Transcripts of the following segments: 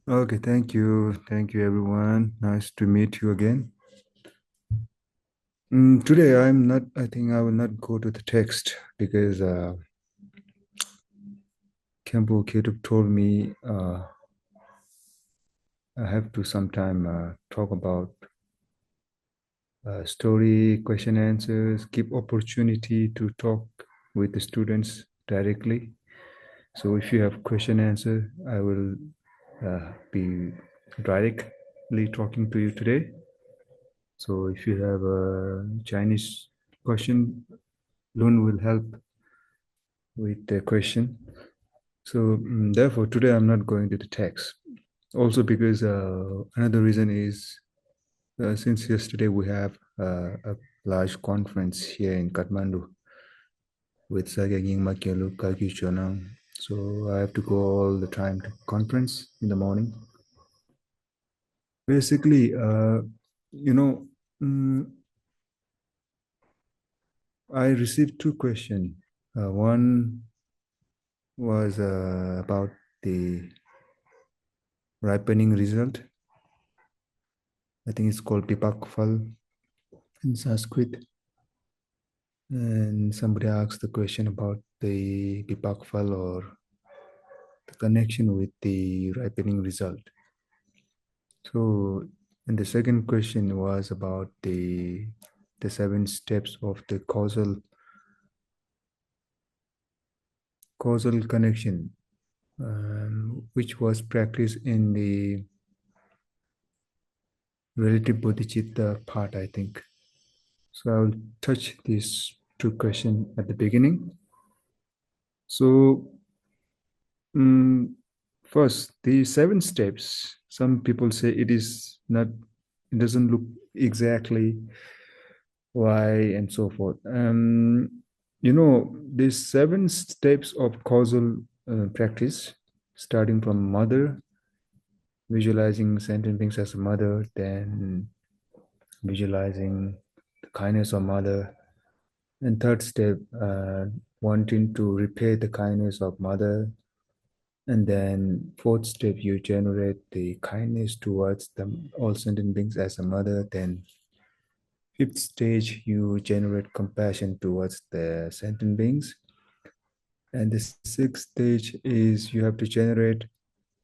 Okay, thank you. Thank you, everyone. Nice to meet you again. Today, I think I will not go to the text because Khenpo Ketub told me I have to sometime talk about story, question, answers, give opportunity to talk with the students directly. So if you have question, answer, I will be directly talking to you today. So if you have a Chinese question, Loon will help with the question. So therefore, today I'm not going to the text. Also because another reason is since yesterday we have a large conference here in Kathmandu with Sagaging Makialu Kagi Chonang. So I have to go all the time to conference in the morning. Basically, you know, mm, I received two questions. One was about the ripening result. I think it's called Pipakfal in Sanskrit. And somebody asked the question about the Pipakfal or the connection with the ripening result. So, and the second question was about the 7 steps of the causal connection, which was practiced in the relative bodhicitta part, I think. So I will touch these two questions at the beginning. So first, the 7 steps, some people say it is not, it doesn't look exactly why and so forth. These 7 steps of causal practice, starting from mother, visualizing sentient beings as a mother, then visualizing the kindness of mother, and third step, wanting to repay the kindness of mother. And then fourth step, you generate the kindness towards all sentient beings as a mother. Then fifth stage, you generate compassion towards the sentient beings. And the sixth stage is you have to generate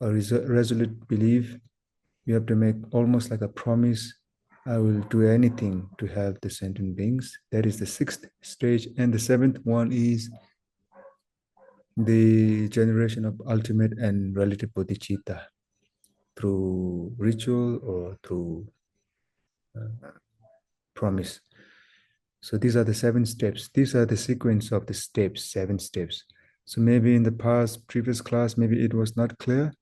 a resolute belief. You have to make almost like a promise. I will do anything to help the sentient beings. That is the sixth stage. And the seventh one is the generation of ultimate and relative bodhicitta through ritual or through promise. So these are the 7 steps. These are the sequence of the steps, 7 steps. So maybe in the previous class, maybe it was not clear.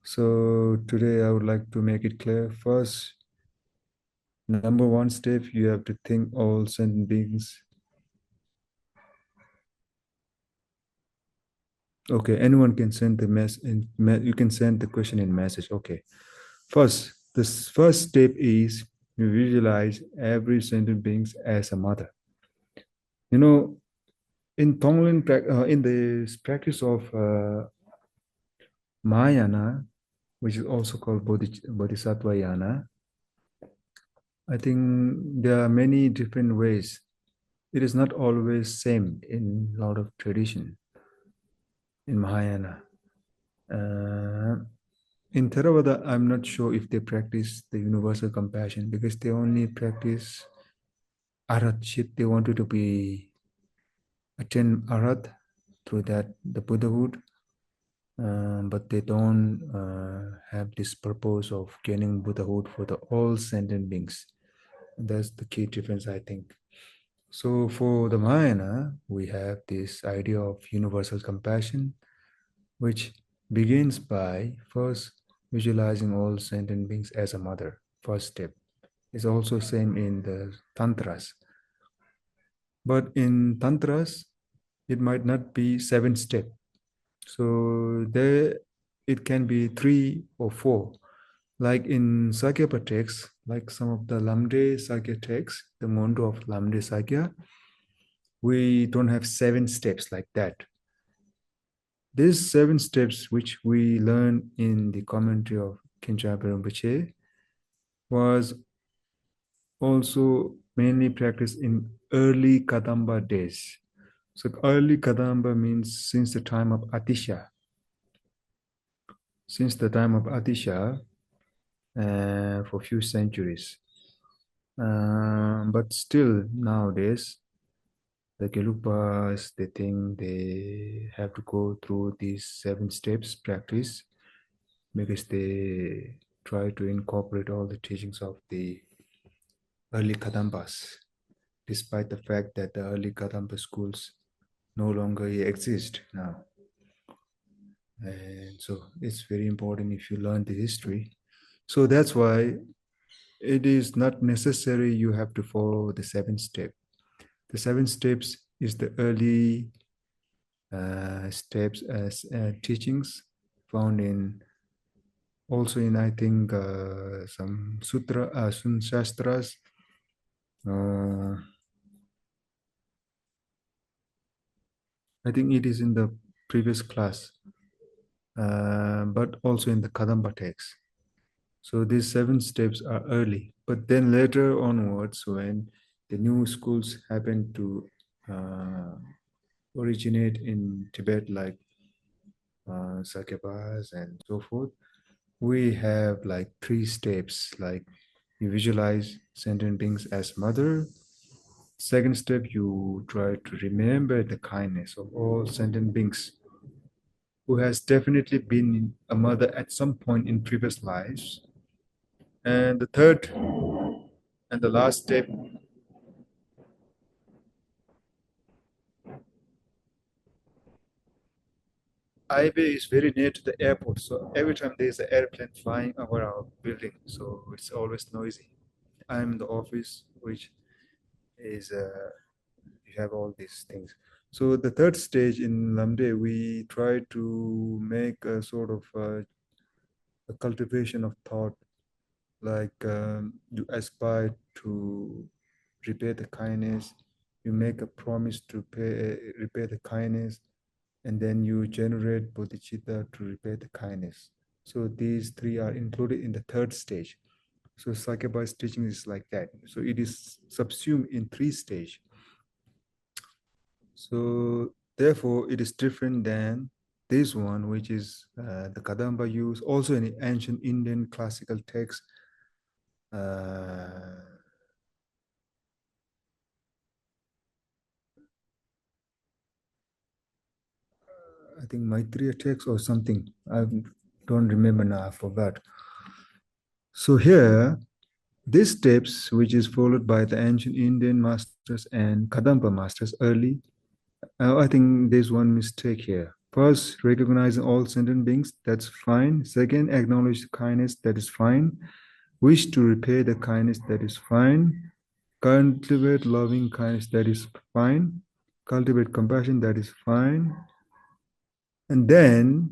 So today I would like to make it clear. First, number 1 step, you have to think all sentient beings. Okay, anyone can send the you can send the question in message. Okay. First, this first step is you visualize every sentient being as a mother. You know, in Tonglen, in the practice of Mahayana, which is also called Bodhisattva Yana, I think there are many different ways. It is not always same in a lot of tradition in Mahayana. In Theravada, I'm not sure if they practice the universal compassion because they only practice Aratship. They wanted to be attain Arat through that the Buddhahood, but they don't have this purpose of gaining Buddhahood for the all sentient beings. That's the key difference, I think. So for the Mahayana, we have this idea of universal compassion, which begins by first visualizing all sentient beings as a mother. First step. It's also same in the tantras. But in tantras, it might not be 7 step. So there it can be 3 or 4. Like in Sakyapa texts, like some of the Lamde Sakya texts, the Mondo of Lamde Sakya, we don't have 7 steps like that. these 7 steps which we learn in the commentary of Khenpo Rinpoche was also mainly practiced in early Kadamba days. So early Kadamba means since the time of Atisha. Since the time of Atisha, for a few centuries. But still nowadays, the Gelugpas, they think they have to go through these 7 steps practice because they try to incorporate all the teachings of the early Kadampas, despite the fact that the early Kadampa schools no longer exist now. And so it's very important if you learn the history. So that's why it is not necessary you have to follow the 7 steps. The 7 steps is the early steps as teachings found in also in I think some some shastras. I think it is in the previous class, but also in the Kadamba text. So these 7 steps are early, but then later onwards, when the new schools happen to originate in Tibet, like Sakyabhas and so forth, we have like 3 steps, like you visualize sentient beings as mother. Second step, you try to remember the kindness of all sentient beings who has definitely been a mother at some point in previous lives. And the third and the last step, Ibe is very near to the airport, so every time there's an airplane flying over our building, so it's always noisy. I'm in the office, which is you have all these things. So the third stage in Lamde, we try to make a sort of a cultivation of thought, like you aspire to repay the kindness, you make a promise to repay the kindness, and then you generate bodhicitta to repay the kindness. So these 3 are included in the third stage. So Sakyabha's teaching is like that. So it is subsumed in 3 stages. So therefore, it is different than this one, which is the Kadamba use, also in the ancient Indian classical text. I think Maitreya text or something. I don't remember now, I forgot. So here, these steps, which is followed by the ancient Indian masters and Kadamba masters early, I think there's one mistake here. First, recognizing all sentient beings, that's fine. Second, acknowledge kindness, that is fine. Wish to repay the kindness, that is fine. Cultivate loving kindness, that is fine. Cultivate compassion, that is fine. And then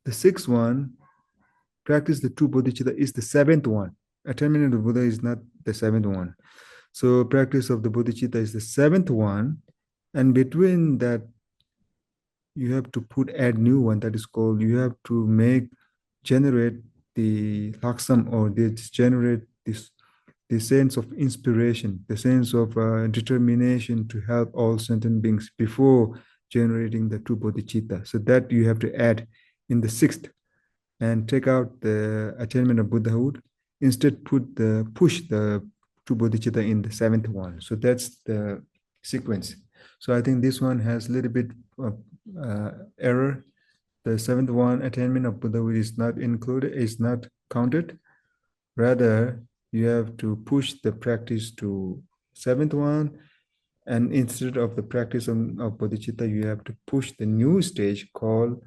the 6th one, practice the 2 bodhicitta, is the 7th one. Attainment of the Buddha is not the 7th one. So practice of the bodhicitta is the 7th one. And between that, you have to add new one, that is called, you have to generate the laksam, or generate the sense of inspiration, the sense of determination to help all sentient beings before generating the 2 bodhicitta. So that you have to add in the 6th, and take out the attainment of Buddhahood. Instead, push the 2 bodhicitta in the 7th one. So that's the sequence. So I think this one has a little bit of error. The 7th one, attainment of Buddhahood, is not included, is not counted. Rather, you have to push the practice to 7th one, and instead of the practice of bodhicitta, you have to push the new stage called,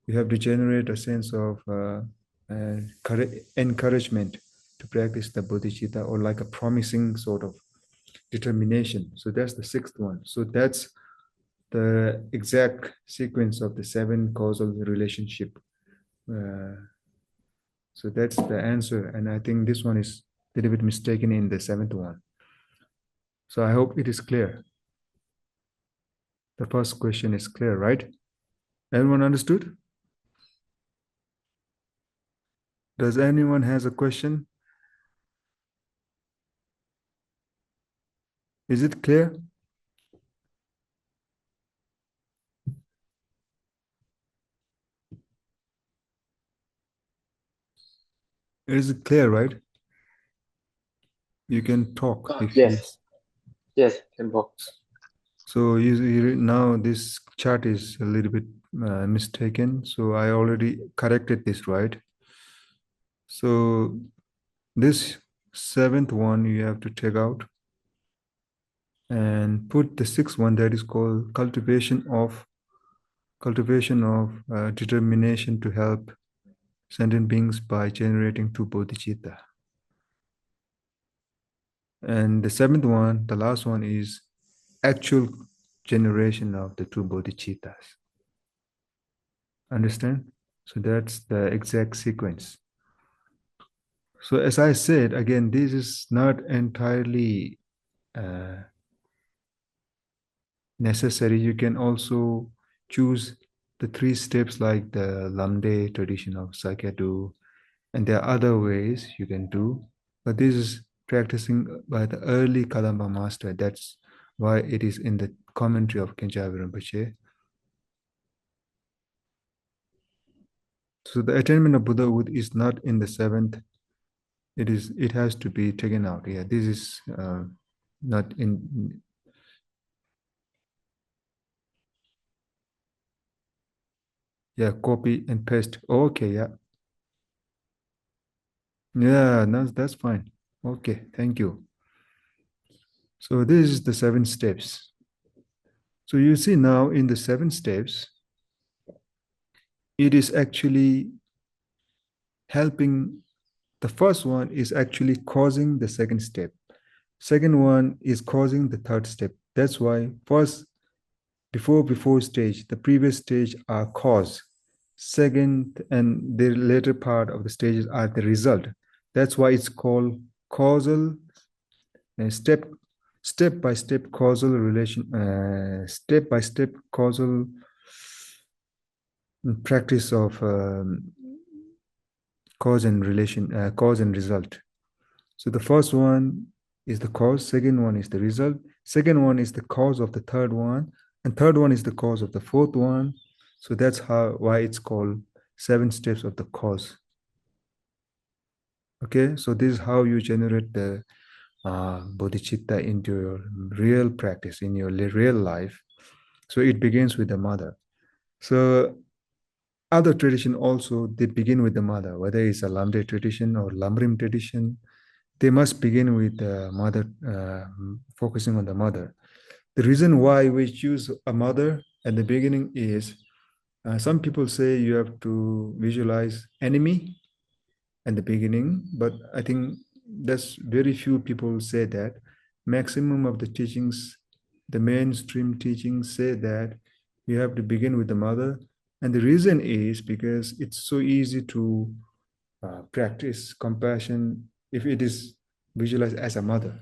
you have to generate a sense of encouragement to practice the bodhicitta, or like a promising sort of determination. So that's the 6th one. So that's the exact sequence of the 7 causal relationship. So that's the answer. And I think this one is a little bit mistaken in the 7th one. So I hope it is clear. The first question is clear, right? Everyone understood? Does anyone has a question? Is it clear? Is it clear, right? You can talk if you. Yes. Yes, Khenpo. So now this chart is a little bit mistaken. So I already corrected this, right? So this seventh one you have to take out and put the sixth one, that is called cultivation of determination to help sentient beings by generating two bodhicitta. And the seventh one, the last one, is actual generation of the two bodhicittas. Understand? So that's the exact sequence. So as I said, again, this is not entirely necessary. You can also choose the three steps like the Lamde tradition of Sakyadu, and there are other ways you can do. But this is practicing by the early Kadamba master. That's why it is in the commentary of Kenchavi Rinpoche. So the attainment of Buddhahood is not in the seventh. It has to be taken out. Yeah, this is not in. Yeah, copy and paste. Okay, yeah. Yeah, that's fine. Okay, thank you. So this is the 7 steps. So you see now in the 7 steps, it is actually helping. The first one is actually causing the second step. Second one is causing the third step. That's why first, before stage, the previous stage are cause. Second and the later part of the stages are the result. That's why it's called causal step by step causal relation, step by step causal practice of cause and relation, cause and result. So the first one is the cause, second one is the result, second one is the cause of the third one, and third one is the cause of the fourth one. So that's why it's called 7 steps of the cause. Okay, so this is how you generate the bodhicitta into your real practice, in your real life. So it begins with the mother. So other tradition also, they begin with the mother, whether it's a Lamde tradition or Lamrim tradition, they must begin with the mother, focusing on the mother. The reason why we choose a mother at the beginning is some people say you have to visualize enemy at the beginning, but I think that's very few people say that. Maximum of the teachings, the mainstream teachings say that you have to begin with the mother. And the reason is because it's so easy to practice compassion if it is visualized as a mother.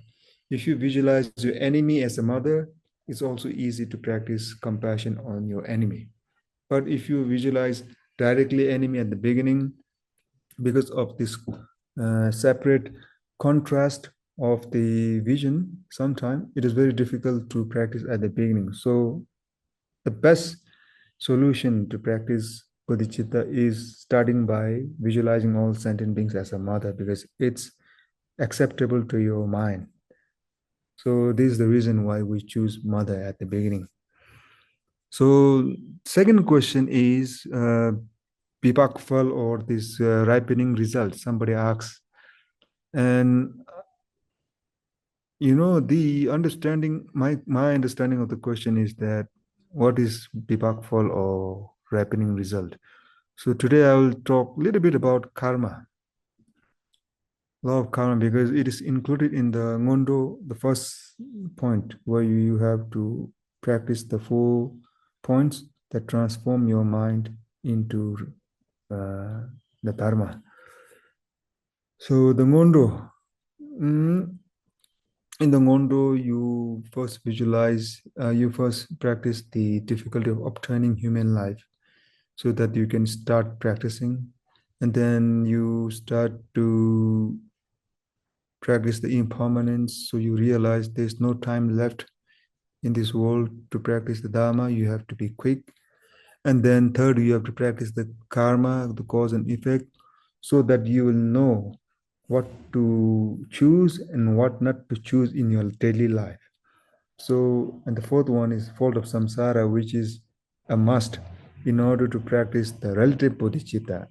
If you visualize your enemy as a mother, it's also easy to practice compassion on your enemy. But if you visualize directly enemy at the beginning, because of this separate contrast of the vision, sometimes it is very difficult to practice at the beginning. So the best solution to practice bodhicitta is starting by visualizing all sentient beings as a mother, because it's acceptable to your mind. So this is the reason why we choose mother at the beginning. So second question is Vipakfal, or this ripening result, somebody asks. And the understanding, my understanding of the question is that what is Vipakfal or ripening result? So today I will talk a little bit about karma, law of karma, because it is included in the Ngondo, the first point, where you have to practice the 4 points that transform your mind into the dharma. So the Ngondo, in the Ngondo, you first practice the difficulty of obtaining human life. so that you can start practicing. And then you start to practice the impermanence. So you realize there's no time left in this world to practice the Dharma. You have to be quick. And then third, you have to practice the karma, the cause and effect, so that you will know what to choose and what not to choose in your daily life. So, and the fourth one is fault of samsara, which is a must in order to practice the relative bodhicitta.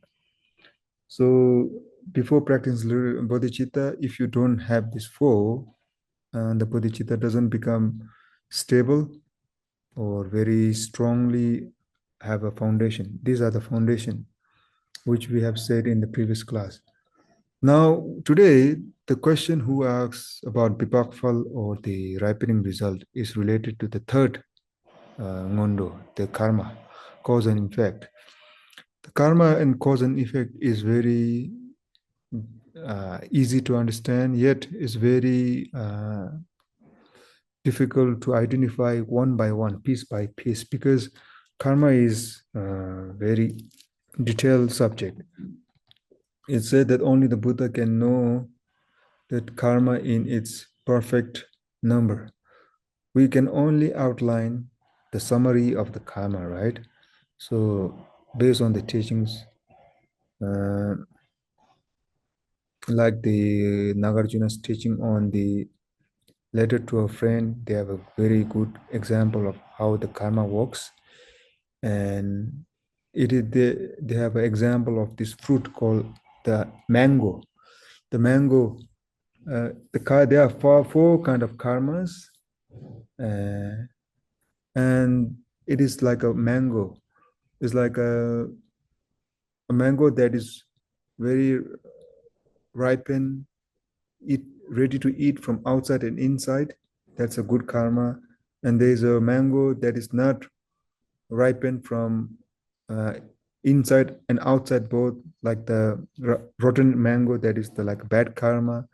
So, before practicing bodhicitta, if you don't have this four, the bodhicitta doesn't become stable or very strongly have a foundation. These are the foundation which we have said in the previous class. Now, today, the question who asks about Bipakfal or the ripening result is related to the third ngondo, the karma, cause and effect. The karma and cause and effect is very easy to understand, yet is very difficult to identify one by one, piece by piece, because karma is a very detailed subject. It's said that only the Buddha can know that karma in its perfect number. We can only outline the summary of the karma, right? So, based on the teachings, uh, like the Nagarjuna's teaching on the letter to a friend, they have a very good example of how the karma works. And they have an example of this fruit called the mango. The mango, there are four kind of karmas, and it is like a mango. It's like a mango that is very ripened, ready to eat from outside and inside. That's a good karma. And there's a mango that is not ripened from uh, inside and outside both, like the rotten mango that is the like bad karma.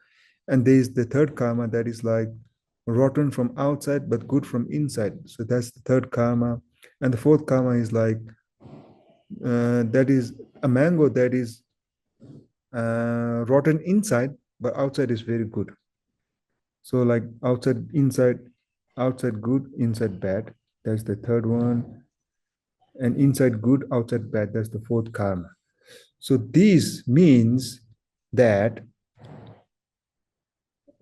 And there's the third karma that is like rotten from outside but good from inside. So that's the third karma. And the fourth karma is like that is a mango that is rotten inside but outside is very good. So like outside good, inside bad. That's the third one. And inside good, outside bad. That's the fourth karma. So this means that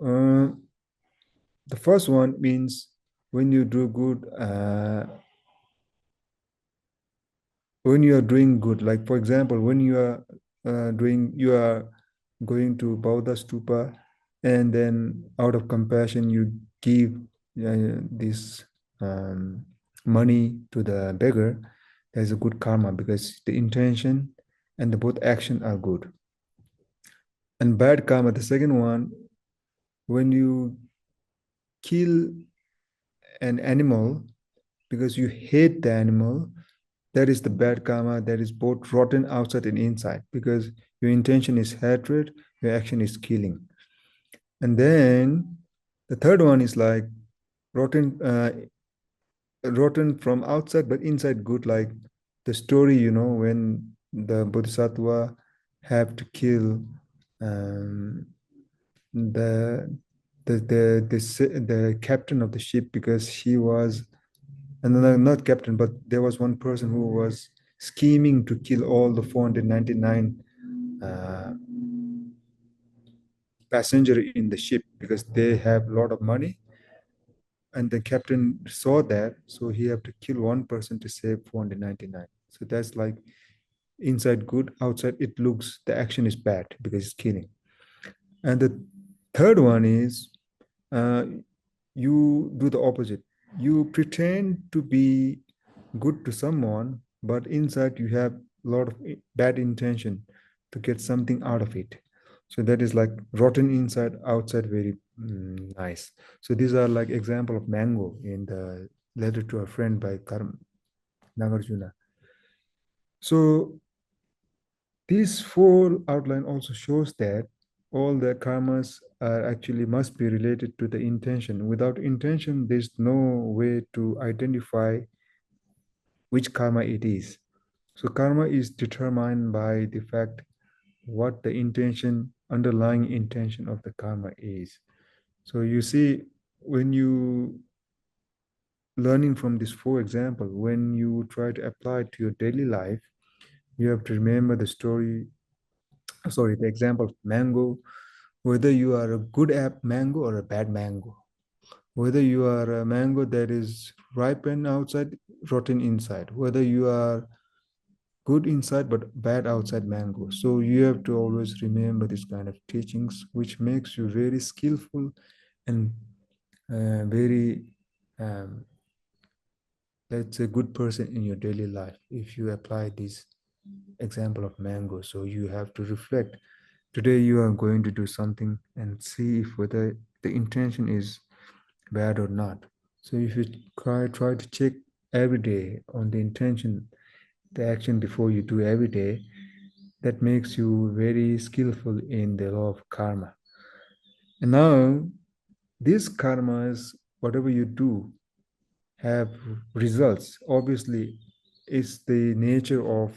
uh, the first one means when you do good, when you are doing good, like for example, when you are you are going to Buddha stupa, and then out of compassion you give this money to the beggar. There's a good karma because the intention and the both action are good. And bad karma, the second one, when you kill an animal because you hate the animal, that is the bad karma that is both rotten outside and inside because your intention is hatred, your action is killing. And then the third one is like rotten, rotten from outside but inside good, like the story, when the bodhisattva have to kill um, the the captain of the ship because he was, and no, not captain, but there was one person who was scheming to kill all the 499 uh, passenger in the ship because they have a lot of money. And the captain saw that, so he had to kill one person to save 499. So that's like inside good, outside it looks the action is bad because it's killing. And the third one is you do the opposite. You pretend to be good to someone, but inside you have a lot of bad intention to get something out of it. So that is like rotten inside, outside very nice. So these are like example of mango in the letter to a friend by Nagarjuna. So this four outline also shows that all the karmas are actually must be related to the intention. Without intention, there's no way to identify which karma it is. So karma is determined by the fact what the intention, underlying intention of the karma is. So you see, when you learning from this four example, when you try to apply it to your daily life, you have to remember the story, sorry, the example of mango, whether you are a good mango or a bad mango, whether you are a mango that is ripened outside, rotten inside, whether you are good inside but bad outside mango. So you have to always remember this kind of teachings, which makes you very skillful and very, um, let's say, good person in your daily life if you apply this example of mango. So you have to reflect. Today you are going to do something and see if whether the intention is bad or not. So if you try to check every day on the intention, the action before you do every day, that makes you very skillful in the law of karma. And now these karmas, whatever you do, have results. Obviously, it's the nature of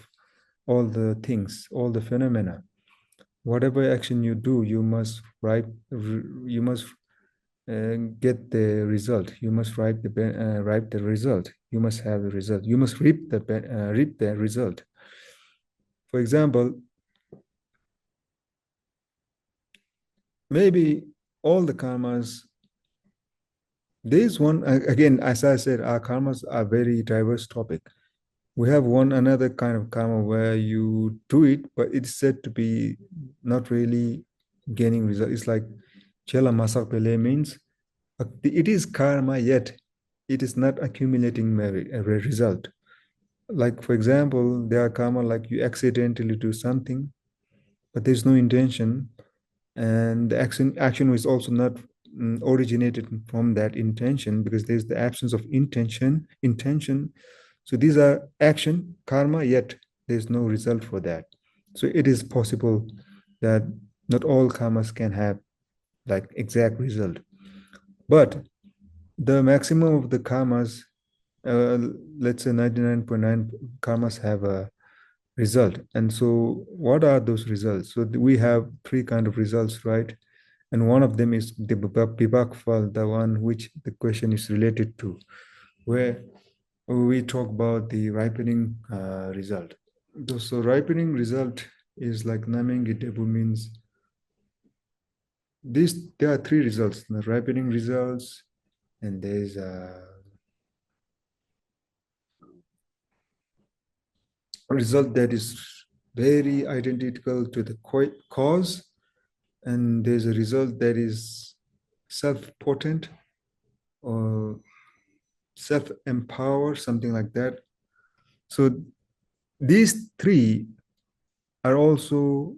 all the things, all the phenomena. Whatever action you do, you must write, you must get the result. You must write the result. You must have the result. You must reap the result. For example, maybe all the karmas. There is one again, as I said, our karmas are very diverse topic. We have one another kind of karma where you do it, but it's said to be not really gaining result. It's like Chela Masak Pele means it is karma, yet it is not accumulating a result. Like, for example, there are karma like you accidentally do something, but there's no intention, and the action was also not originated from that intention because there's the absence of intention. So these are action, karma, yet there's no result for that. So it is possible that not all karmas can have like exact result, but the maximum of the karmas, uh, let's say 99.9 karmas have a result. And so what are those results? So we have three kind of results, right? And one of them is the Bibak Fal, the one which the question is related to, where we talk about the ripening result. So ripening result is like Namengi Debu means this. There are three results: the ripening results, and there's a result that is very identical to the cause, and there's a result that is self-potent or self-empower, something like that. So these three are also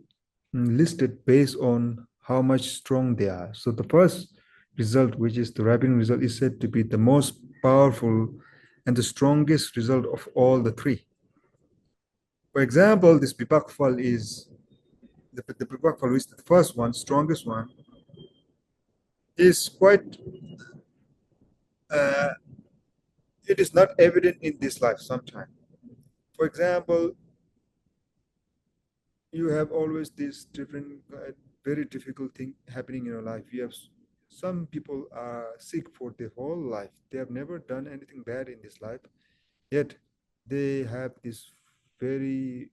listed based on how much strong they are. So the first result, which is the ripening result, is said to be the most powerful and the strongest result of all the three. For example, this Bipakfal is the Bipakfal, which is the first one, strongest one, is quite, uh, it is not evident in this life sometimes. For example, you have always this different, very difficult thing happening in your life. You have some people are sick for their whole life. They have never done anything bad in this life, yet they have this very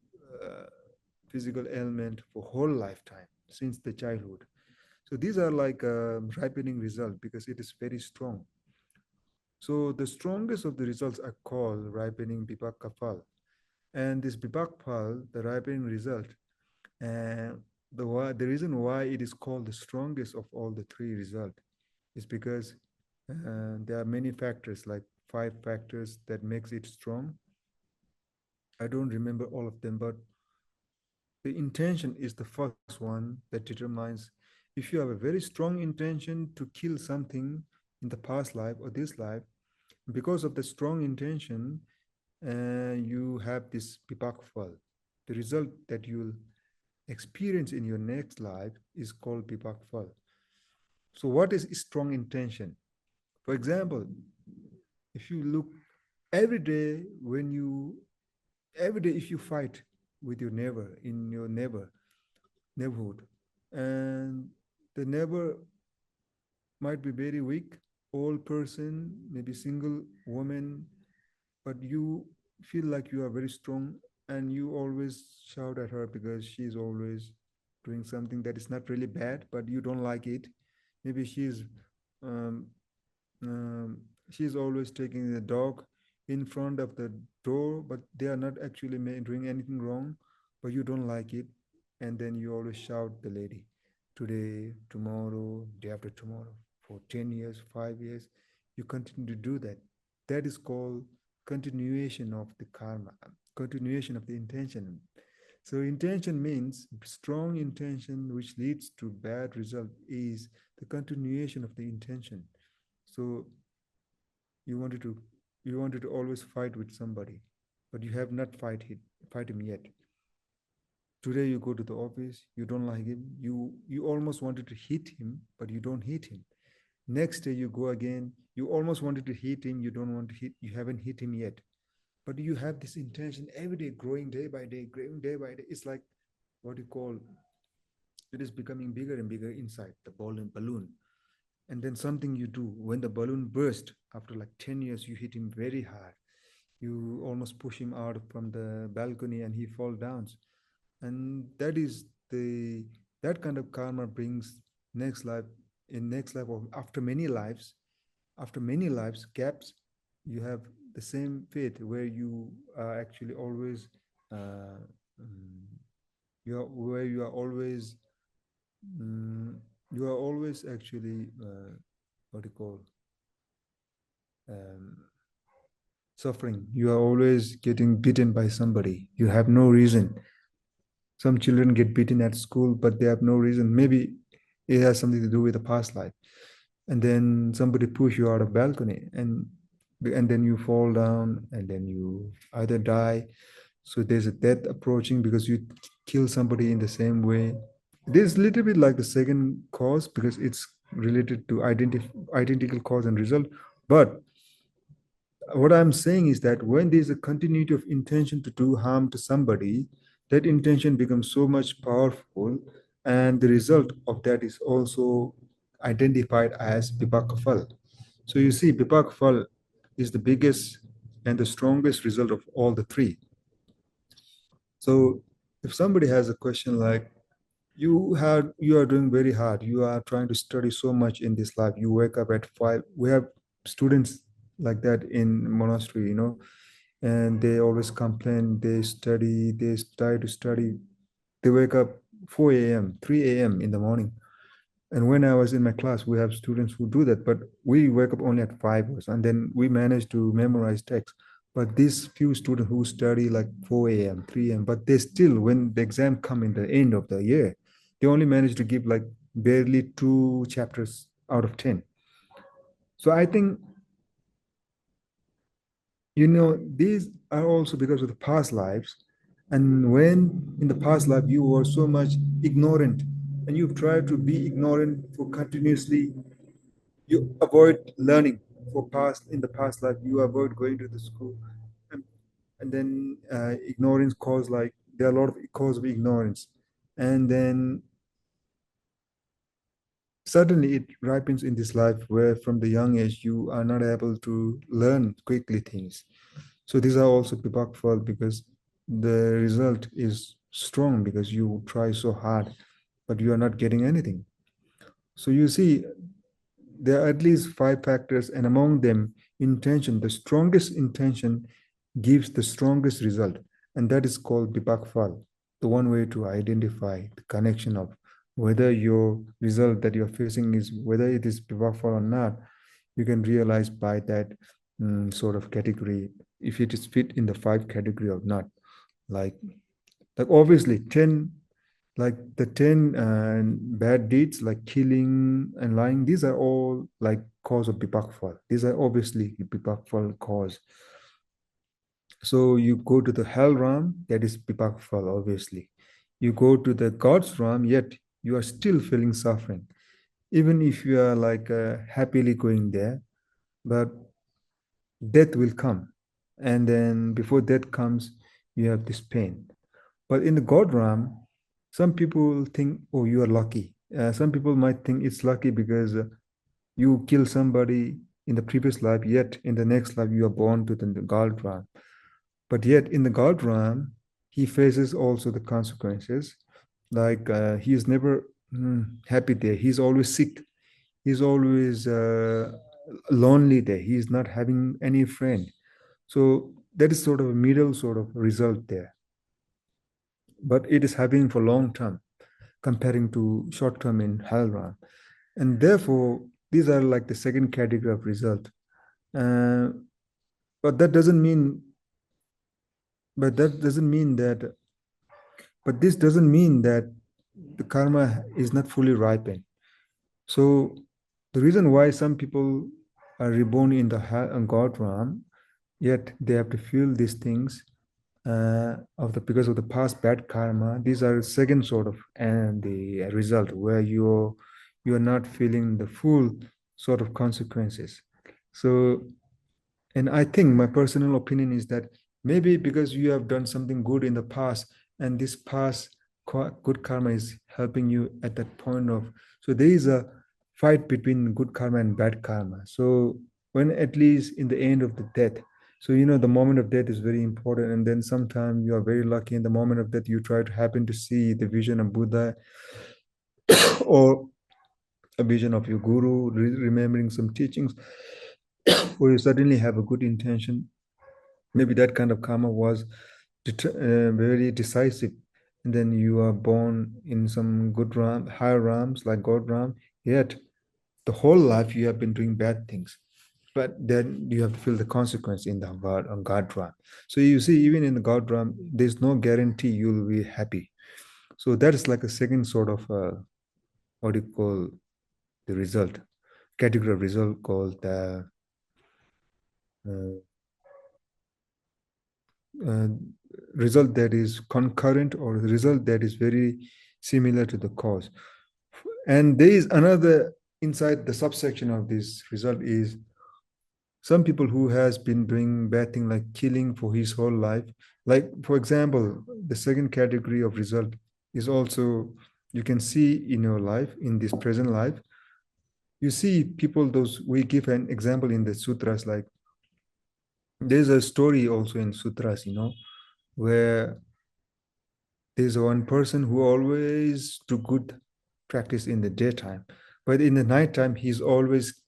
physical ailment for whole lifetime since the childhood. So these are like a ripening result because it is very strong. So the strongest of the results are called ripening Bipak Kafal. And this Bipak Pal, the ripening result, and the reason why it is called the strongest of all the three results is because there are many factors, like 5 factors that makes it strong. I don't remember all of them, but the intention is the first one that determines if you have a very strong intention to kill something in the past life or this life. Because of the strong intention, you have this pipak fal. The result that you'll experience in your next life is called pipak fal. So what is strong intention? For example, if you look every day when you every day if you fight with your neighbor in your neighborhood, and the neighbor might be very weak, old person, maybe single woman, but you feel like you are very strong, and you always shout at her because she's always doing something that is not really bad, but you don't like it. Maybe um, um, she's always taking the dog in front of the door, but they are not actually doing anything wrong, but you don't like it. And then you always shout the lady today, tomorrow, day after tomorrow, for 10 years, 5 years. You continue to do that. That is called continuation of the karma, continuation of the intention. So intention means strong intention which leads to bad result is the continuation of the intention. So you wanted to you wanted to always fight with somebody, but you have not fight him yet. Today you go to the office, you don't like him, you almost wanted to hit him, but you don't hit him. Next day you go again, you almost wanted to hit him, you don't want to hit, you haven't hit him yet. But you have this intention every day, growing day by day, growing day by day. It's like what you call, it is becoming bigger and bigger inside the balloon. And then something you do when the balloon burst after like 10 years, you hit him very hard. You almost push him out from the balcony and he fall down. And that kind of karma brings next life, in next life or after many lives gaps, you have the same fate where you are actually always uh, where you are always actually what do you call, um, suffering. You are always getting beaten by somebody. You have no reason. Some children get beaten at school, but they have no reason. Maybe it has something to do with the past life. And then somebody push you out of balcony, and then you fall down, and then you either die. So there's a death approaching because you kill somebody in the same way. This is a little bit like the second cause because it's related to identical cause and result. But what I'm saying is that when there's a continuity of intention to do harm to somebody, that intention becomes so much powerful, and the result of that is also identified as Vipaka. So you see, Vipaka is the biggest and the strongest result of all the three. So if somebody has a question like, you are doing very hard, you are trying to study so much in this life, you wake up at 5. We have students like that in monastery, and they always complain, they try to study, they wake up 4 a.m., 3 a.m. in the morning. And when I was in my class, we have students who do that, but we wake up only at 5 or so, and then we manage to memorize text. But these few students who study like 4 a.m., 3 a.m., but they still, when the exam come in the end of the year, they only manage to give like barely 2 chapters out of 10. So I think, these are also because of the past lives. And when in the past life you were so much ignorant, and you've tried to be ignorant for continuously, you avoid learning for past in the past life, you avoid going to the school, and, and then ignorance cause, like there are a lot of cause of ignorance, and then suddenly it ripens in this life where from the young age you are not able to learn quickly things. So these are also fault because the result is strong because you try so hard, but you are not getting anything. So you see, there are at least 5 factors, and among them, intention, the strongest intention gives the strongest result, and that is called Fal. The one way to identify the connection of whether your result that you're facing is whether it is Fal or not, you can realize by that sort of category if it is fit in the 5 category or not. Like, obviously 10, like the 10 bad deeds like killing and lying, these are all like cause of Bipakfal. These are obviously Bipakfal cause. So you go to the hell realm, that is Bipakfal, obviously. You go to the God's realm, yet you are still feeling suffering. Even if you are like happily going there, but death will come. And then before death comes, you have this pain. But in the God realm, some people think, oh, you are lucky. Some people might think it's lucky because you kill somebody in the previous life, yet in the next life you are born to the God realm. But yet in the God realm, he faces also the consequences. Like he is never happy there. He's always sick. He's always lonely there. He's not having any friend. So that is sort of a middle sort of result there. But it is happening for long term comparing to short term in hell realm. And therefore, these are like the second category of result. Uh, but that doesn't mean, but that doesn't mean that, but this doesn't mean that the karma is not fully ripened. So the reason why some people are reborn in the God realm, yet they have to feel these things because of the past bad karma. These are second sort of and the result where you're not feeling the full sort of consequences. So, and I think my personal opinion is that maybe because you have done something good in the past, and this past good karma is helping you at that point of. So there is a fight between good karma and bad karma. So when at least in the end of the death, so the moment of death is very important, and then sometimes you are very lucky in the moment of death you try to happen to see the vision of Buddha or a vision of your guru, remembering some teachings, or you suddenly have a good intention. Maybe that kind of karma was very decisive, and then you are born in some good ram, higher realms like God realm. Yet the whole life you have been doing bad things, but then you have to feel the consequence in the God realm. So you see, even in the God realm, there's no guarantee you'll be happy. So that is like a second sort of what do you call the result category of result called the uh, uh, result that is concurrent or the result that is very similar to the cause. And there is another inside the subsection of this result is some people who has been doing bad thing like killing for his whole life. Like for example, the second category of result is also you can see in your life, in this present life. You see people, those we give an example in the sutras, like there's a story also in sutras, where there's one person who always do good practice in the daytime, but in the nighttime he's always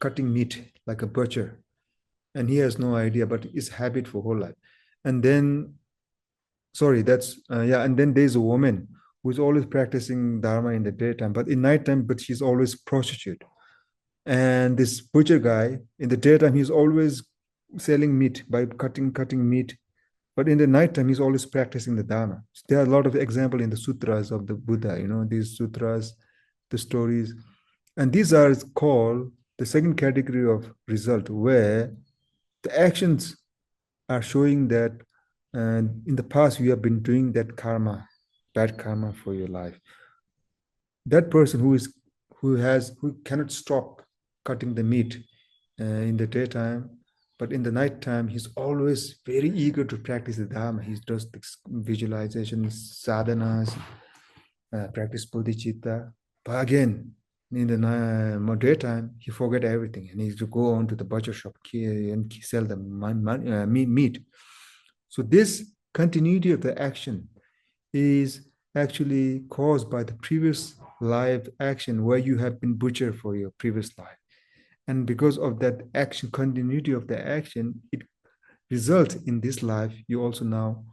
cutting meat like a butcher, and he has no idea, but it's habit for whole life. And then, sorry, that's yeah. And then there's a woman who's always practicing dharma in the daytime, but in nighttime, but she's always prostitute. And this butcher guy in the daytime, he's always selling meat by cutting meat, but in the nighttime, he's always practicing the Dharma. There are a lot of examples in the sutras of the Buddha, these sutras, the stories. And these are called the second category of result, where the actions are showing that in the past you have been doing that karma, bad karma for your life. That person who cannot stop cutting the meat in the daytime, but in the nighttime, he's always very eager to practice the Dharma. He does visualizations, sadhanas, practice bodhicitta. But again, in the daytime, he forget everything and he needs to go on to the butcher shop and sell the meat. So this continuity of the action is actually caused by the previous life action where you have been butchered for your previous life. And because of that action, continuity of the action, it results in this life. You also now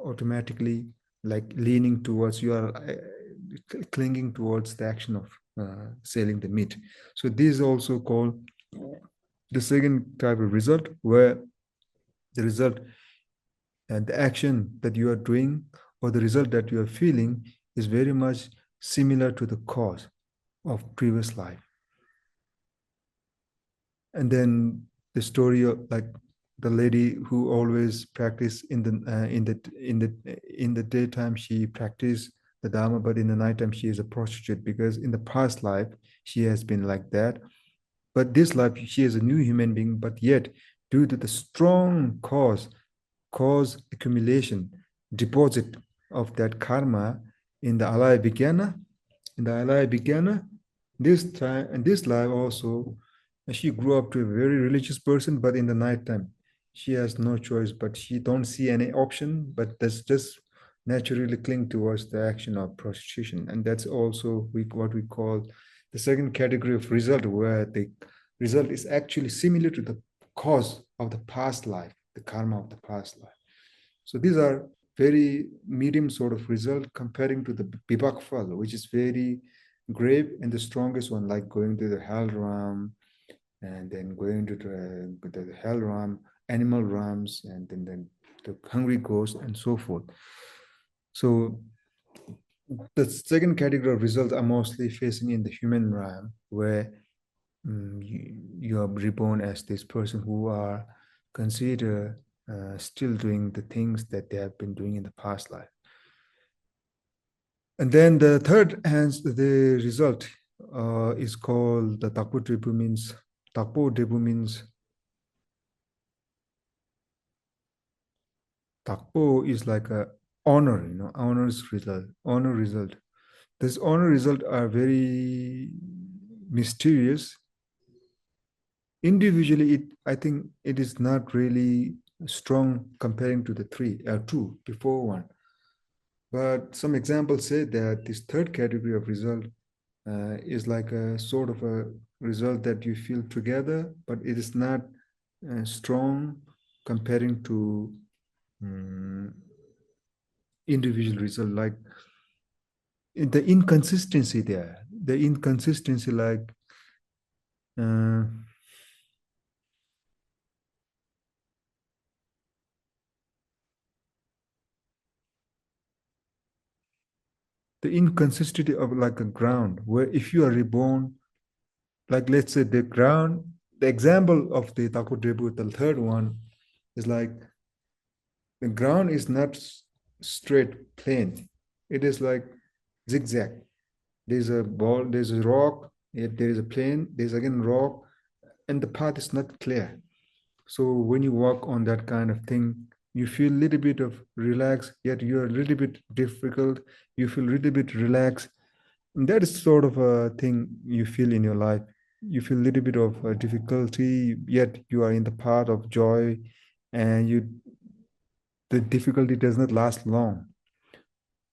automatically like leaning towards, you are clinging towards the action of selling the meat. So this is also called the second type of result, where the result and the action that you are doing or the result that you are feeling is very much similar to the cause of previous life. And then the story of like the lady who always practiced in the daytime she practiced the dharma, but in the nighttime she is a prostitute because in the past life she has been like that. But this life she is a new human being, but yet due to the strong cause cause accumulation, deposit of that karma in the alaya vigyana. In the alaya vigyana, this time and this life also, she grew up to a very religious person, but in the night time, she has no choice, but she don't see any option, but that's just naturally cling towards the action of prostitution. And that's also what we call the second category of result, where the result is actually similar to the cause of the past life, the karma of the past life. So these are very medium sort of result comparing to the Vibhak Phal, which is very grave and the strongest one, like going to the hell realm and then going to the hell realm, animal realms, and then the hungry ghost and so forth. So the second category of results are mostly facing in the human realm, where you are reborn as this person who are considered still doing the things that they have been doing in the past life. And then the third, hence the result is called the Tapo Dribu means, Tapo Dribu means, Tapo is like a honor, honor's result, honor result. This honor result are very mysterious. Individually, I think it is not really strong comparing to the two before one. But some examples say that this third category of result is like a sort of a result that you feel together, but it is not strong comparing to individual result. Like the inconsistency there, the inconsistency like the inconsistency of like a ground where if you are reborn, like let's say the ground, the example of the Taku Debu, the third one is like the ground is not straight plane. It is like zigzag. There's a ball, there's a rock, there is a plane, there's again rock, and the path is not clear. So when you walk on that kind of thing, you feel a little bit of relaxed, yet you're a little bit difficult. You feel a little bit relaxed. And that is sort of a thing you feel in your life. You feel a little bit of difficulty, yet you are in the path of joy, and the difficulty does not last long.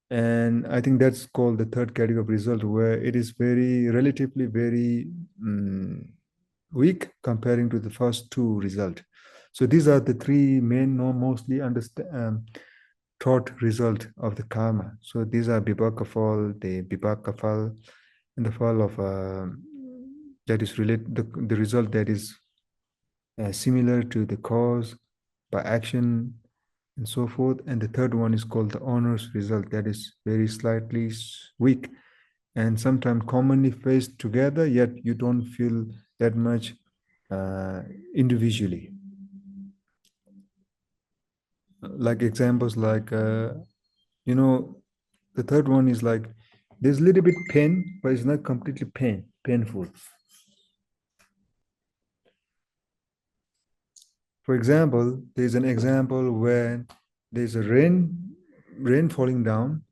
And I think that's called the third category of result, where it is relatively very weak comparing to the first two result. So these are the three main, mostly taught result of the karma. So these are Vibhaka fall, the Vibhaka fall, and the fall of that is related, the result that is similar to the cause by action and so forth. And the third one is called the honors result, that is very slightly weak and sometimes commonly faced together, yet you don't feel that much individually. Like examples like, the third one is like, there's a little bit pain, but it's not completely painful. For example, there's an example where there's a rain falling down,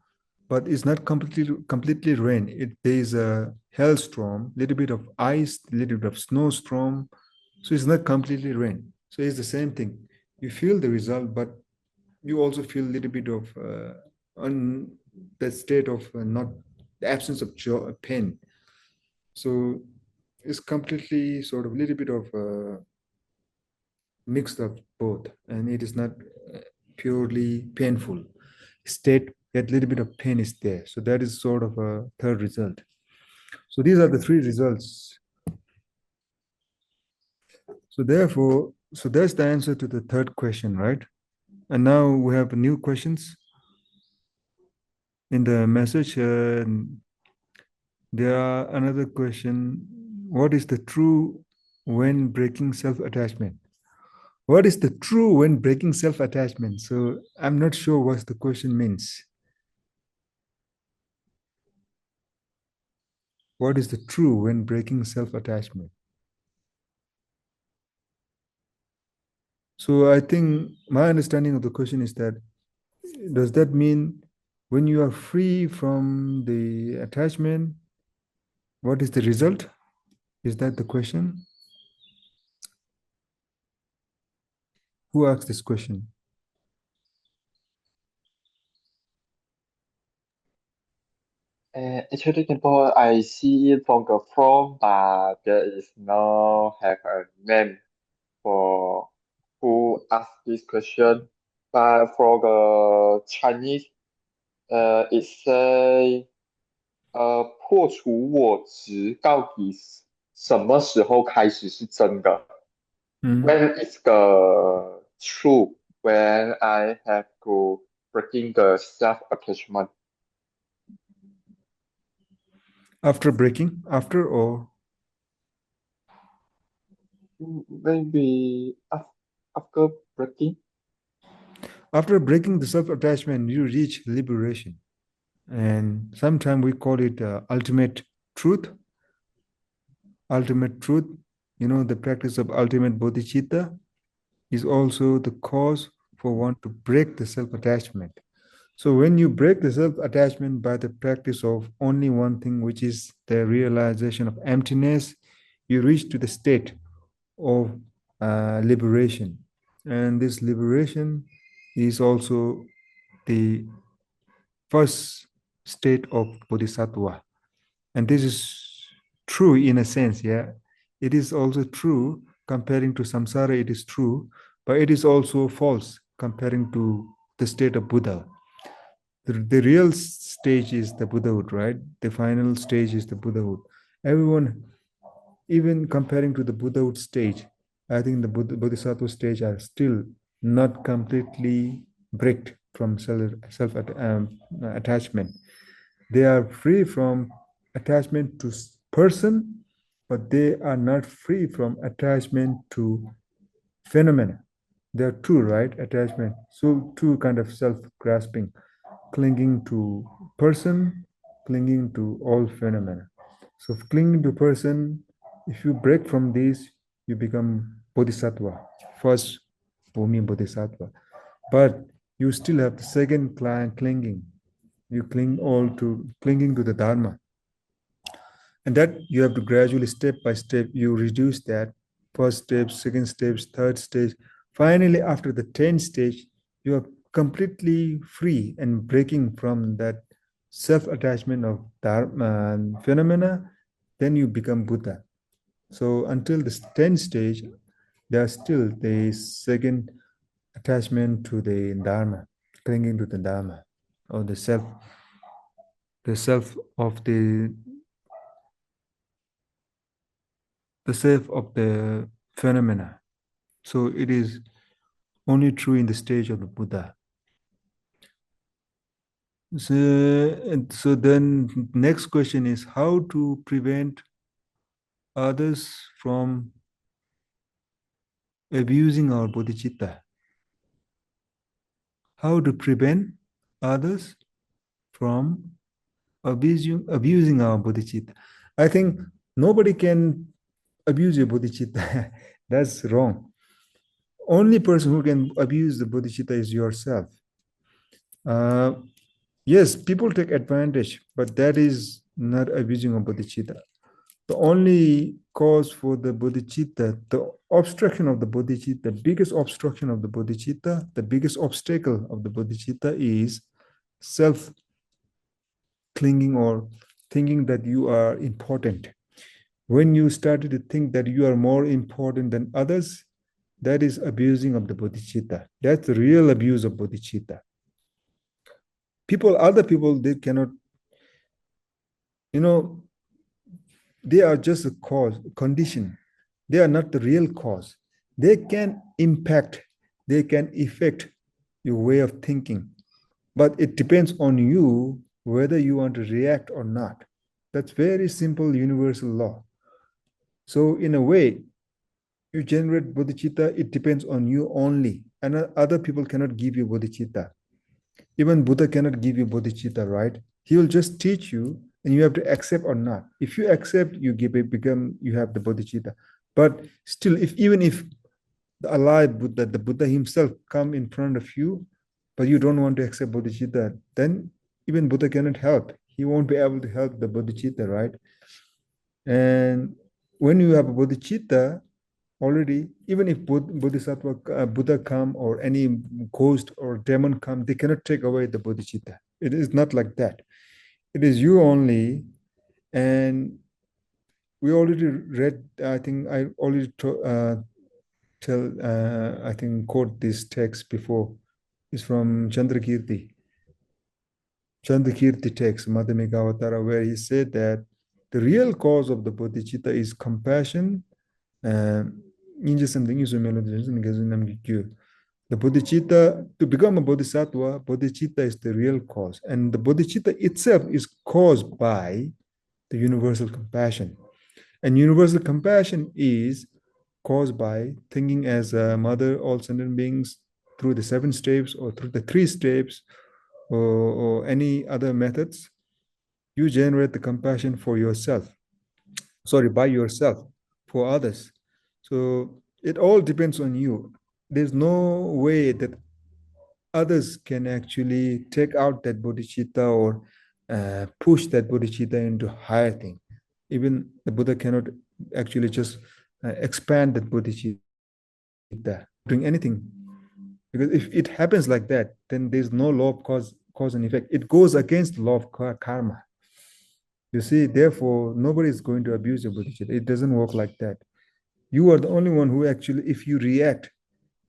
but it's not completely rain. There's a hailstorm, little bit of ice, little bit of snowstorm. So it's not completely rain. So it's the same thing. You feel the result, but you also feel a little bit of on the state of not the absence of joy, pain. So it's completely sort of a little bit of mixed of both, and it is not purely painful state, yet a little bit of pain is there. So that is sort of a third result. So these are the three results. So therefore, so that's the answer to the third question, right? And now we have new questions in the message. There are another question. What is the true when breaking self-attachment? What is the true when breaking self-attachment? So I'm not sure what the question means. What is the true when breaking self-attachment? So I think my understanding of the question is that, does that mean when you are free from the attachment, what is the result? Is that the question? Who asked this question? Actually, Khenpo, I see it from the form, but there is no have a name for who asked this question. But for the Chinese, it say, 破除我执到底什么时候开始是真的 Mm.？When is the true? When I have to breaking the self attachment? After breaking, after or Maybe after breaking. after breaking the self-attachment, you reach liberation. And sometimes we call it ultimate truth. Ultimate truth, the practice of ultimate bodhicitta is also the cause for one to break the self-attachment. So when you break the self-attachment by the practice of only one thing, which is the realization of emptiness, you reach to the state of liberation. And this liberation is also the first state of bodhisattva. And this is true in a sense, yeah. It is also true comparing to samsara, it is true, but it is also false comparing to the state of Buddha. The real stage is the Buddhahood, right? The final stage is the Buddhahood. Everyone, even comparing to the Buddhahood stage, I think the Bodhisattva stage are still not completely bricked from self attachment. They are free from attachment to person, but they are not free from attachment to phenomena. There are two, right? Attachment. So two kind of self-grasping, clinging to person, clinging to all phenomena. So clinging to person, if you break from this, you become bodhisattva, first bhumi bodhisattva. But you still have the second clinging. You clinging to the dharma, and that you have to gradually, step by step, you reduce that. First step, second stage, third stage. Finally, after the 10th stage, you are completely free and breaking from that self-attachment of dharma and phenomena. Then you become Buddha. So until the 10th stage, there are still the second attachment to the dharma, clinging to the dharma or the self of the self of the phenomena. So it is only true in the stage of the Buddha. So then next question is how to prevent others from abusing our bodhicitta. How to prevent others from abusing our bodhicitta. I think nobody can abuse your bodhicitta. That's wrong. Only person who can abuse the bodhicitta is yourself. Yes, people take advantage, but that is not abusing of bodhicitta. The only cause for the bodhicitta, the obstruction of the bodhicitta, the biggest obstruction of the bodhicitta, the biggest obstacle of the bodhicitta is self clinging or thinking that you are important. When you started to think that you are more important than others, that is abusing of the bodhicitta. That's the real abuse of bodhicitta. Other people, they cannot, they are just a cause, condition. They are not the real cause. They can impact, they can affect your way of thinking, but it depends on you whether you want to react or not. That's very simple universal law. So in a way, you generate bodhicitta, it depends on you only. And other people cannot give you bodhicitta. Even Buddha cannot give you bodhicitta, right? He will just teach you and you have to accept or not. If you accept, you have the bodhicitta. But still, even if the alive Buddha, the Buddha himself come in front of you, but you don't want to accept bodhicitta, then even Buddha cannot help. He won't be able to help the bodhicitta, right? And when you have a bodhicitta already, even if bodhisattva, Buddha come or any ghost or demon come, they cannot take away the bodhicitta. It is not like that. It is you only. And we already read, I think I already I think quote this text before. It's from Chandrakirti text, Madhyamika Avatara, where he said that the real cause of the bodhicitta is compassion. The bodhicitta, to become a bodhisattva, bodhicitta is the real cause. And the bodhicitta itself is caused by the universal compassion. And universal compassion is caused by thinking as a mother, all sentient beings, through the 7 steps or through the 3 steps or any other methods. You generate the compassion for yourself, sorry, by yourself, for others. So it all depends on you. There's no way that others can actually take out that bodhicitta or push that bodhicitta into higher thing. Even the Buddha cannot actually just expand that bodhicitta, doing anything. Because if it happens like that, then there's no law of cause and effect. It goes against the law of karma. You see, therefore, nobody is going to abuse your bodhicitta. It doesn't work like that. You are the only one who actually, if you react,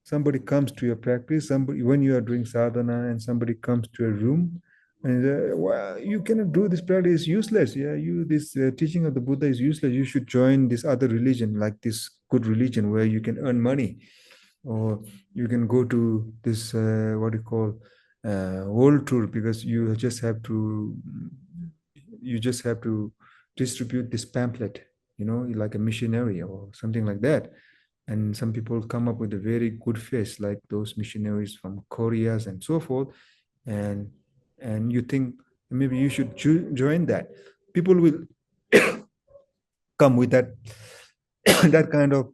somebody comes to your practice, somebody when you are doing sadhana and somebody comes to a room and well, you cannot do this practice, useless. Yeah, you this teaching of the Buddha is useless. You should join this other religion, like this good religion where you can earn money, or you can go to this what you call world tour, because you just have to distribute this pamphlet, like a missionary or something like that. And some people come up with a very good face, like those missionaries from Koreas and so forth. and and you think maybe you should join that. People will come with that that kind of,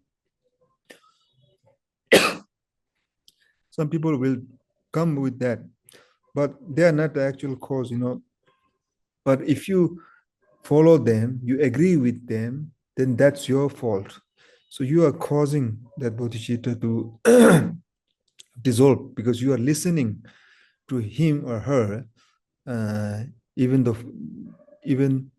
some people will come with that, but they are not the actual cause. But if you follow them, you agree with them, then that's your fault. So you are causing that bodhicitta to dissolve because you are listening to him or her, uh, even though even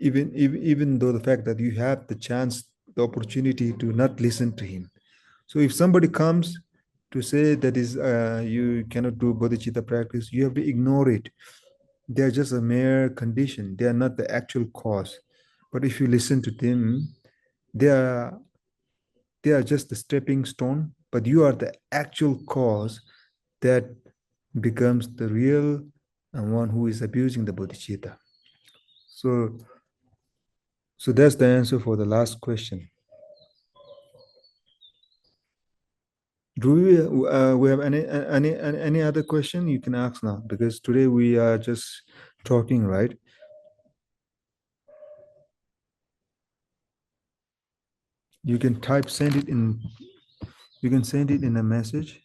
even though the fact that you have the chance, the opportunity to not listen to him. So if somebody comes to say that is you cannot do bodhicitta practice, you have to ignore it. They are just a mere condition. They are not the actual cause. But if you listen to them, they are they are just the stepping stone, but you are the actual cause that becomes the real and one who is abusing the bodhicitta. So, so that's the answer for the last question. Do we have any other question you can ask now? Because today we are just talking, right? You can send it in. You can send it in a message.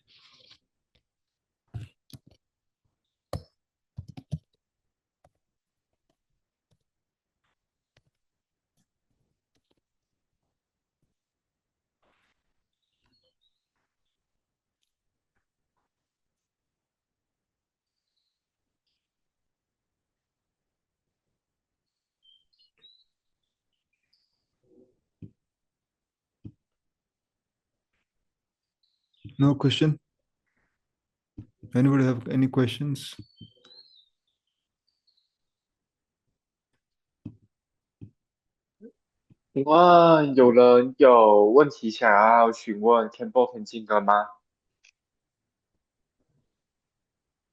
No question. Anybody have any questions? 请问有人有问题想要询问 Khenpo 田径哥吗？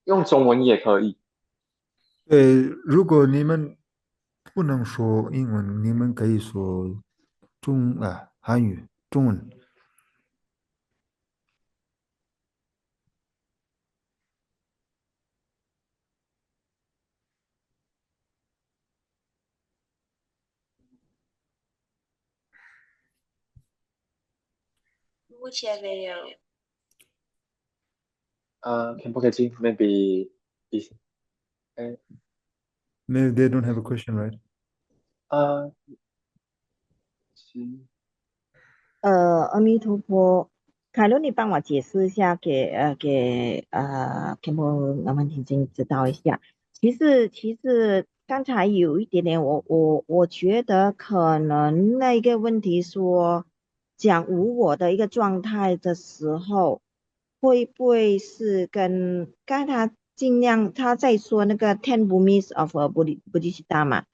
用中文也可以。如果你们不能说英文，你们可以说韩语、中文。目前没有。Khenpo Khenjin, maybe is Maybe they don't have a question, right? 是阿弥陀佛，凯伦，你帮我解释一下，给Khenpo 南蛮听经知道一下。其实刚才有一点点，我觉得可能那个问题说讲无我的一个状态的时候，会不会是跟刚才他尽量他在说那个 ten bhumis of Bodhisattva 嘛？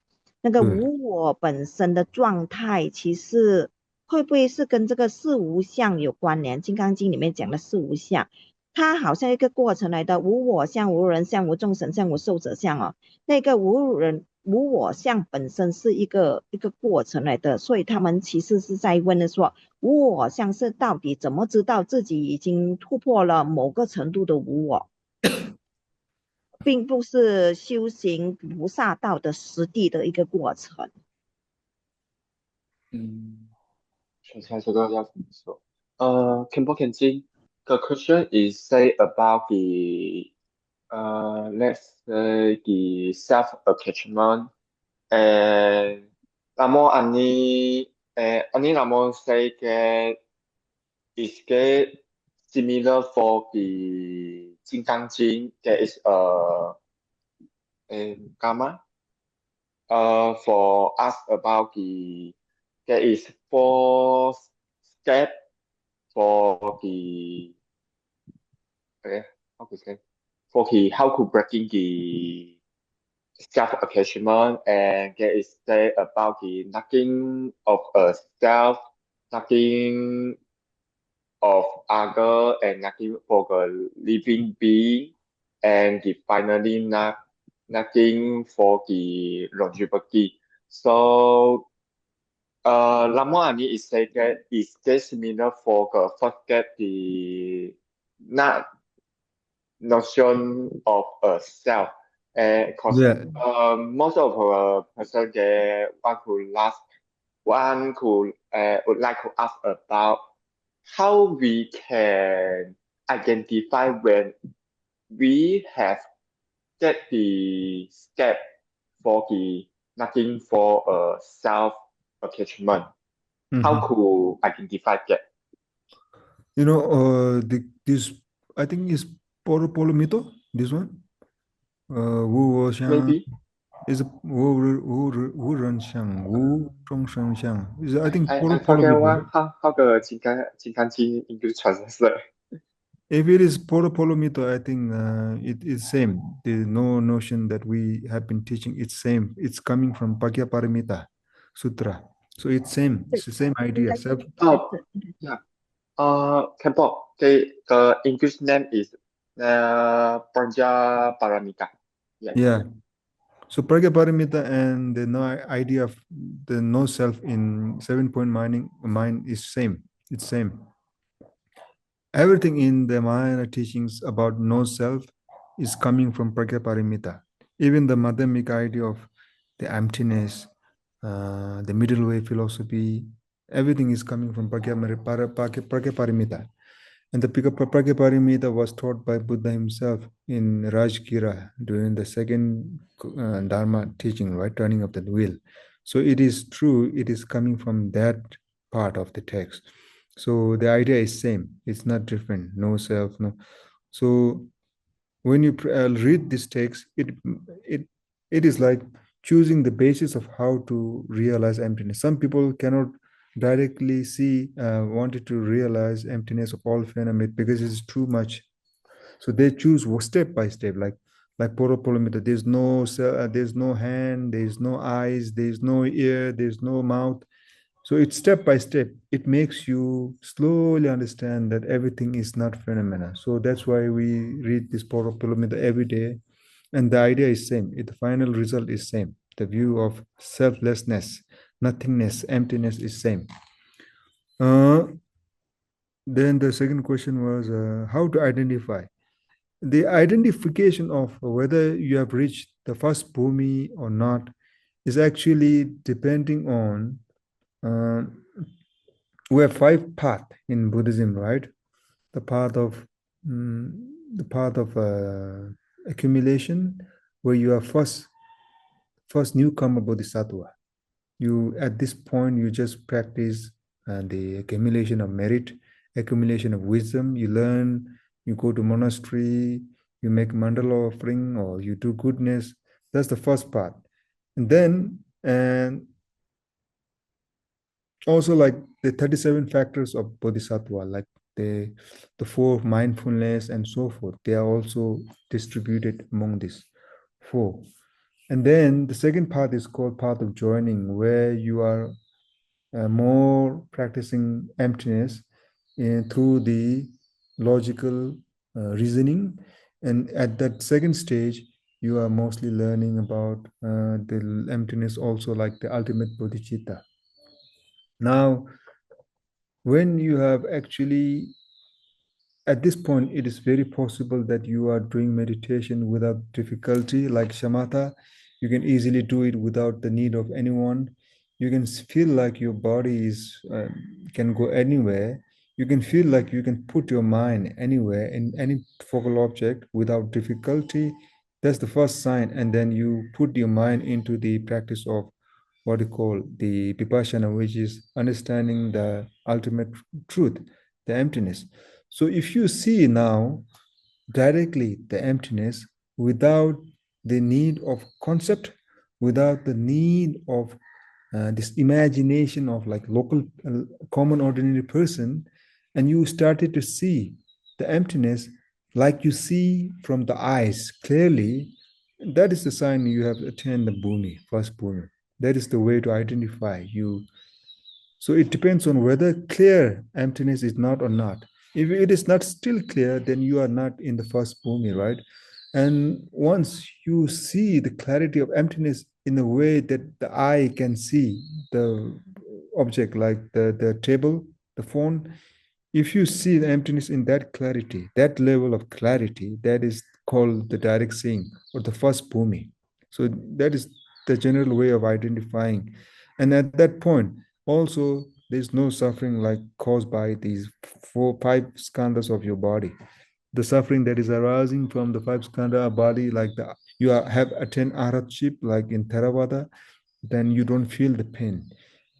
那个对无我本身的状态，其实会不会是跟这个四无相有关联？《金刚经》里面讲的四无相，它好像一个过程来的，无我相、无人相、无众生相、无寿者相哦。那个无我相本身是一个过程来的，所以他们其实是在问的说，无我相是到底怎么知道自己已经突破了某个程度的无我？并不是修行菩萨道的实地的一个过程。想起来这个要怎么说？Khenpo Khenjin, the question is say about the let's say the self attachment and namo ani namo say that is get similar for the 金刚经 that is karma for us about the there is 4 step for the how to say for the how to breaking the self attachment and there is say about the nothing of a self, nothing of other and nothing for the living being and the finally nothing for the longevity. So Lamoani is said that is similar for the forget the not notion of a self. And cause Yeah. most of a person that one could would like to ask about how we can identify when we have get the step for the nothing for a self attachment. How could identify that? You know, this I think is Polo Mito. This one. Wu Wo Xiang Maybe. is Wu Ren Xiang Wu Zhong Sheng Xiang. Is I think I Polo forget Mito. how the 金刚经 English translate. If it is Polo Mito, I think it is same. There is no notion that we have been teaching. It's same. It's coming from Paramita Sutra. So it's same. It's the same idea. Self. Oh, yeah. Khenpo, the English name is Panja Paramita. Yes. Yeah. So Paramita and the no idea of the no self in 7-point mind is same. It's same. Everything in the Mahayana teachings about no self is coming from Paramita. Even the Madhyamika idea of the emptiness, the middle way philosophy, everything is coming from Paramita. And the Paramita was taught by Buddha himself in Rajgira during the second Dharma teaching, right? Turning of the wheel. So it is true, it is coming from that part of the text. So the idea is same. It's not different. No self, no. So when you read this text, it is like choosing the basis of how to realize emptiness. Some people cannot directly see, wanted to realize emptiness of all phenomena because it's too much. So they choose step by step, like Polomita. There's no hand, there's no eyes, there's no ear, there's no mouth. So it's step by step. It makes you slowly understand that everything is not phenomena. So that's why we read this Polomita every day. And the idea is same. The final result is same. The view of selflessness, nothingness, emptiness is same. Then the second question was how to identify. The identification of whether you have reached the first bhumi or not is actually depending on we have 5 paths in Buddhism, right? The path of accumulation, where you are first newcomer bodhisattva. You at this point you just practice the accumulation of merit, accumulation of wisdom. You learn, you go to monastery, you make mandala offering, or you do goodness. That's the first part. And then also like the 37 factors of bodhisattva, like the 4 mindfulness and so forth, they are also distributed among these 4. And then the second path is called path of joining, where you are more practicing emptiness through the logical reasoning. And at that second stage, you are mostly learning about the emptiness also, like the ultimate bodhicitta. Now, when you have actually, at this point, it is very possible that you are doing meditation without difficulty, like shamatha. You can easily do it without the need of anyone. You can feel like your body can go anywhere. You can feel like you can put your mind anywhere in any focal object without difficulty. That's the first sign. And then you put your mind into the practice of what you call the vipassana, which is understanding the ultimate truth, the emptiness. So if you see now directly the emptiness without the need of concept, without the need of this imagination of like local, common, ordinary person, and you started to see the emptiness like you see from the eyes clearly, that is the sign you have attained the bhumi, first bhumi. That is the way to identify you. So it depends on whether clear emptiness is not or not. If it is not still clear, then you are not in the first bhumi, right? And once you see the clarity of emptiness in a way that the eye can see the object, like the table, the phone, if you see the emptiness in that clarity, that level of clarity, that is called the direct seeing or the first bhumi. So that is the general way of identifying. And at that point, also, there's no suffering like caused by these 5 skandhas of your body. The suffering that is arising from the 5 skandha body, like have attained arhatship, like in Theravada, then you don't feel the pain.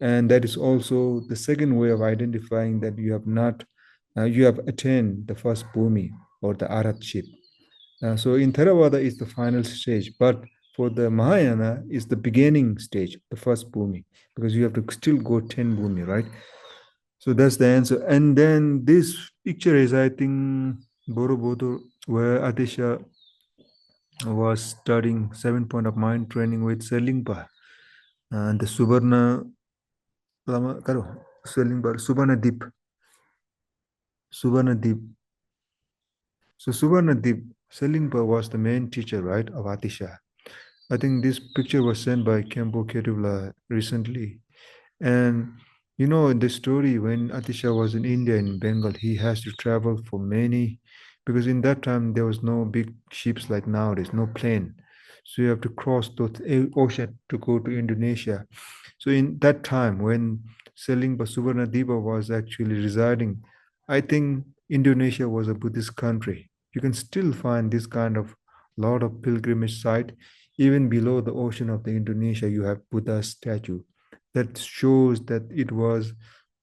And that is also the second way of identifying that you have attained the first bhumi or the arhatship. So in Theravada is the final stage, but for the Mahayana is the beginning stage, the first bhumi, because you have to still go 10 bhumi, right? So that's the answer. And then this picture is, I think, Borobudur, where Atisha was studying 7 point of mind training with Selingpa. And the Subarna Lama Karo, Selingpa, Subarna Deep. Subarna Deep. So Subarna Deep, Selingpa was the main teacher, right, of Atisha. I think this picture was sent by Khenpo Ketubla recently. And you know, in the story, when Atisha was in India, in Bengal, he has to travel for many, because in that time there was no big ships like nowadays, no plane. So you have to cross the ocean to go to Indonesia. So in that time, when Selingpa Subarnadipa was actually residing, I think Indonesia was a Buddhist country. You can still find this kind of lot of pilgrimage site. Even below the ocean of the Indonesia, you have Buddha statue. That shows that it was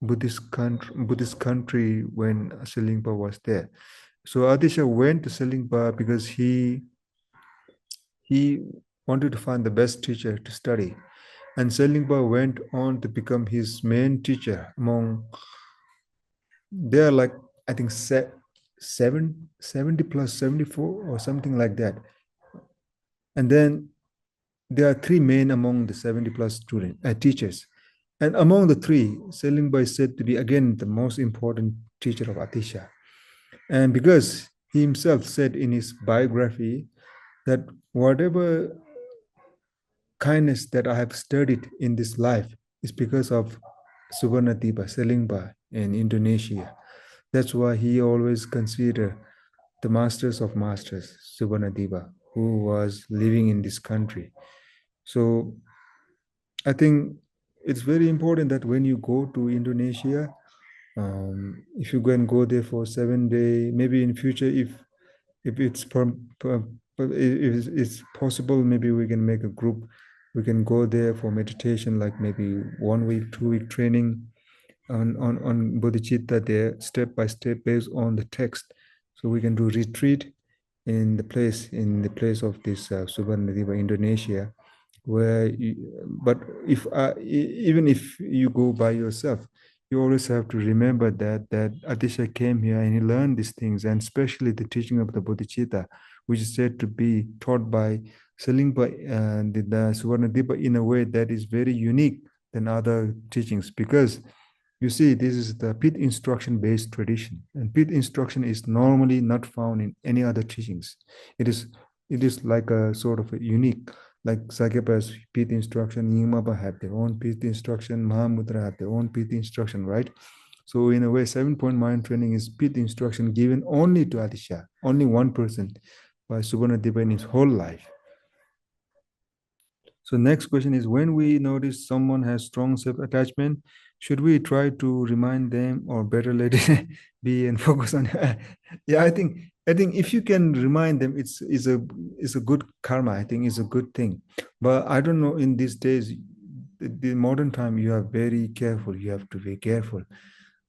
Buddhist country when Selingpa was there. So Adisha went to Selingpa because he wanted to find the best teacher to study. And Selingpa went on to become his main teacher among, they are like, I think 70 plus 74 or something like that. And then there are 3 men among the 70 plus teachers. And among the 3, Selingpa is said to be again the most important teacher of Atisha. And because he himself said in his biography that whatever kindness that I have studied in this life is because of Subarnadipa, Selingpa in Indonesia. That's why he always considered the masters of masters, Subarnadipa, who was living in this country. So I think it's very important that when you go to Indonesia, If you can go there for 7 days, maybe in future, if it's if it's possible, maybe we can make a group. We can go there for meditation, like maybe 1 week, 2 week training on bodhicitta there, step by step, based on the text. So we can do retreat in the place of this Subarnadipa, Indonesia, where but if even if you go by yourself, you always have to remember that Atisha came here and he learned these things, and especially the teaching of the bodhicitta, which is said to be taught by Selingpa the Subarnadipa in a way that is very unique than other teachings, because you see, this is the pith instruction based tradition, and pith instruction is normally not found in any other teachings. It is like a sort of a unique, like Sakyapa's pith instruction, Nyingmapa have their own pith instruction, Mahamudra have their own pith instruction, right? So in a way, 7-point mind training is pith instruction given only to Atisha, only one person by Subarnadipa in his whole life. So next question is, when we notice someone has strong self-attachment, should we try to remind them, or better let it be and focus on? Yeah, I think if you can remind them, it's a good karma. I think it's a good thing. But I don't know, in these days, the modern time, you are very careful. You have to be careful.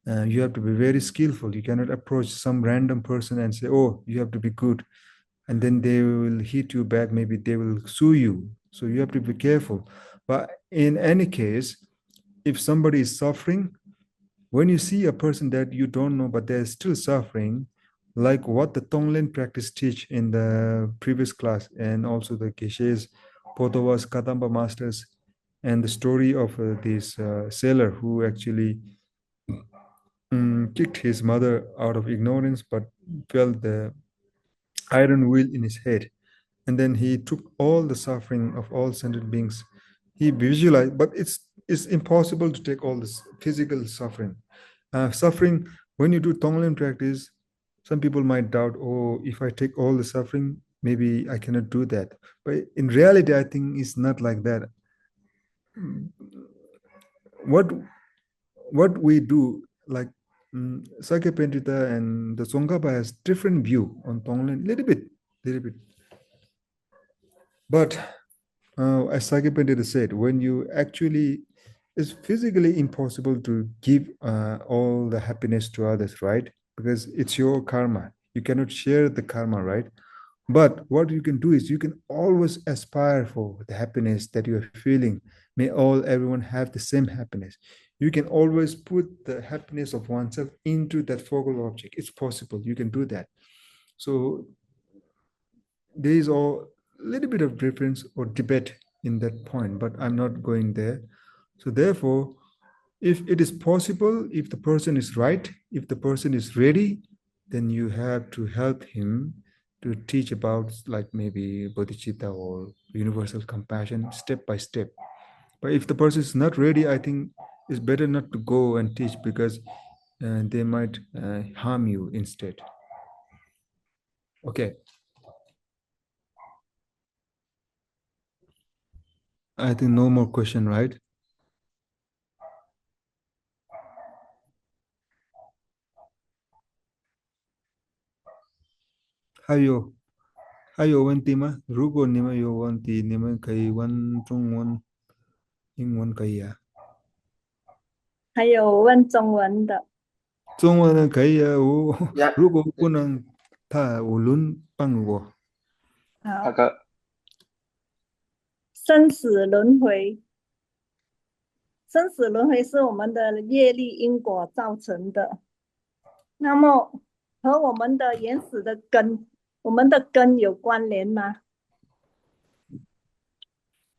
You have to be very skillful. You cannot approach some random person and say, "Oh, you have to be good," and then they will hit you back. Maybe they will sue you. So you have to be careful. But in any case, if somebody is suffering, when you see a person that you don't know, but they're still suffering, like what the Tonglen practice teach in the previous class, and also the Geshe's, Potowas, Kadamba masters, and the story of this sailor who actually kicked his mother out of ignorance, but felt the iron wheel in his head. And then he took all the suffering of all sentient beings. He visualized, but it's impossible to take all this physical suffering. Suffering, when you do Tonglen practice, some people might doubt, oh, if I take all the suffering, maybe I cannot do that. But in reality, I think it's not like that. What we do, like Sakya Pendita and the Tsongkhapa has different view on Tonglen, little bit. But as Sakya Pendita said, when you actually, it's physically impossible to give all the happiness to others, right? Because it's your karma. You cannot share the karma, right? But what you can do is you can always aspire for the happiness that you're feeling. May everyone have the same happiness. You can always put the happiness of oneself into that focal object. It's possible. You can do that. So there is a little bit of difference or debate in that point, but I'm not going there. So therefore, if it is possible, if the person is right, if the person is ready, then you have to help him to teach about, like maybe bodhicitta or universal compassion step by step. But if the person is not ready, I think it's better not to go and teach, because they might harm you instead. Okay. I think no more question, right? Hayo wan tima, rugo nima yo wan ti nima kai wan trung wan ing wan kai ya. 还有问中文的，中文的可以啊，Yeah. 如果不能，他无论帮我。好， Okay. 生死轮回，生死轮回是我们的业力因果造成的。那么和我们的原始的根，我们的根有关联吗？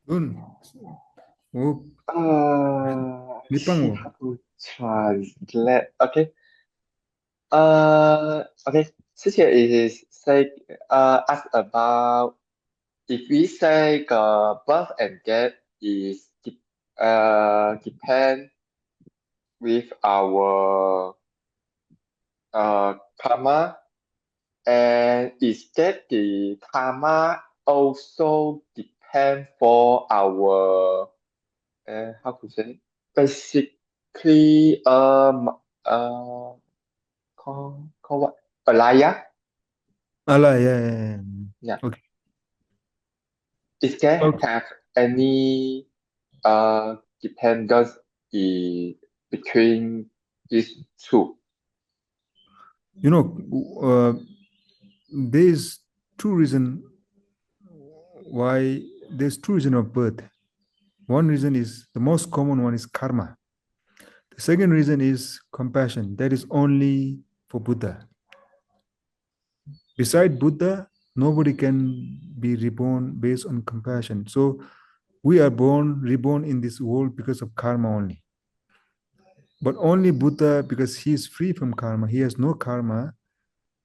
我 你帮 See 我。 how to translate. Okay. Okay. 之前 is say ask about if we say birth and death is depend with our karma, and is that the karma also depend for our how to say, basically call what? Alaya? Allah, yeah. Yeah. Okay. Is there Okay. have any dependence between these two? You know, there's two reasons why there's two reasons of birth. One reason is the most common one is karma. The second reason is compassion. That is only for Buddha. Beside Buddha, nobody can be reborn based on compassion. So we are reborn in this world because of karma only. But only Buddha, because he is free from karma, he has no karma,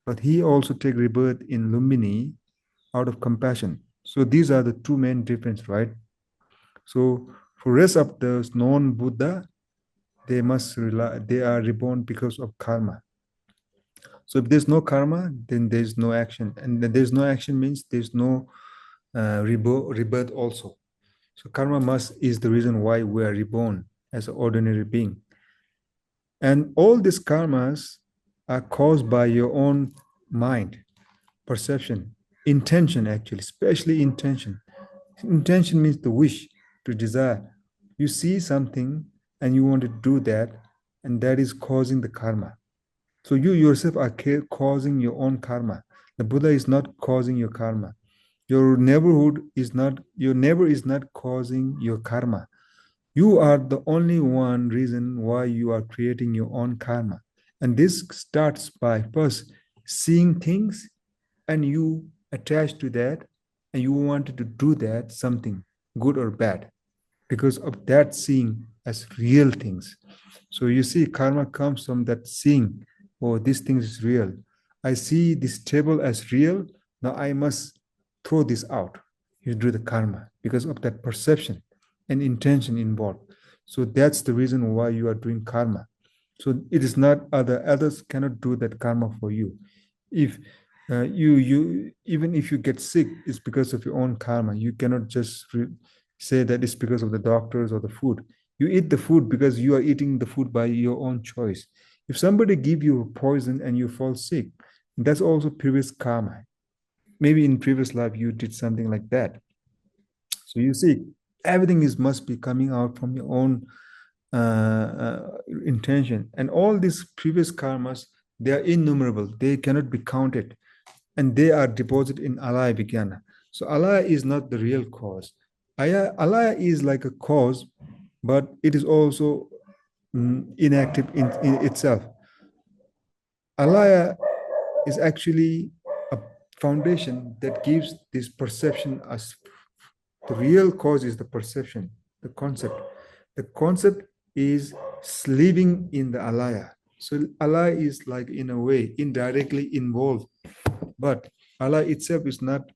but he also take rebirth in Lumbini out of compassion. So these are the two main difference, right? So for rest of the non-Buddha, they are reborn because of karma. So if there's no karma, then there's no action. And there's no action means there's no rebirth also. So karma is the reason why we are reborn as an ordinary being. And all these karmas are caused by your own mind, perception, intention actually, especially intention. Intention means the wish, to desire. You see something and you want to do that, and that is causing the karma. So you yourself are causing your own karma. The Buddha is not causing your karma. Your neighbor is not causing your karma. You are the only one reason why you are creating your own karma. And this starts by first seeing things and you attach to that and you wanted to do that something good or bad because of that seeing as real things. So you see, karma comes from that seeing, oh, this thing is real. I see this table as real. Now I must throw this out. You do the karma because of that perception and intention involved. So that's the reason why you are doing karma. So it is not others cannot do that karma for you. If you even if you get sick, it's because of your own karma. You cannot just say that it's because of the doctors or the food. You eat the food because you are eating the food by your own choice. If somebody give you poison and you fall sick, that's also previous karma. Maybe in previous life you did something like that. So you see, everything must be coming out from your own intention. And all these previous karmas, they are innumerable. They cannot be counted. And they are deposited in alaya vijnana. So alaya is not the real cause. Alaya is like a cause, but it is also inactive in itself. Alaya is actually a foundation that gives this perception as the real cause is the perception, the concept. The concept is living in the alaya. So alaya is like in a way indirectly involved, but alaya itself is not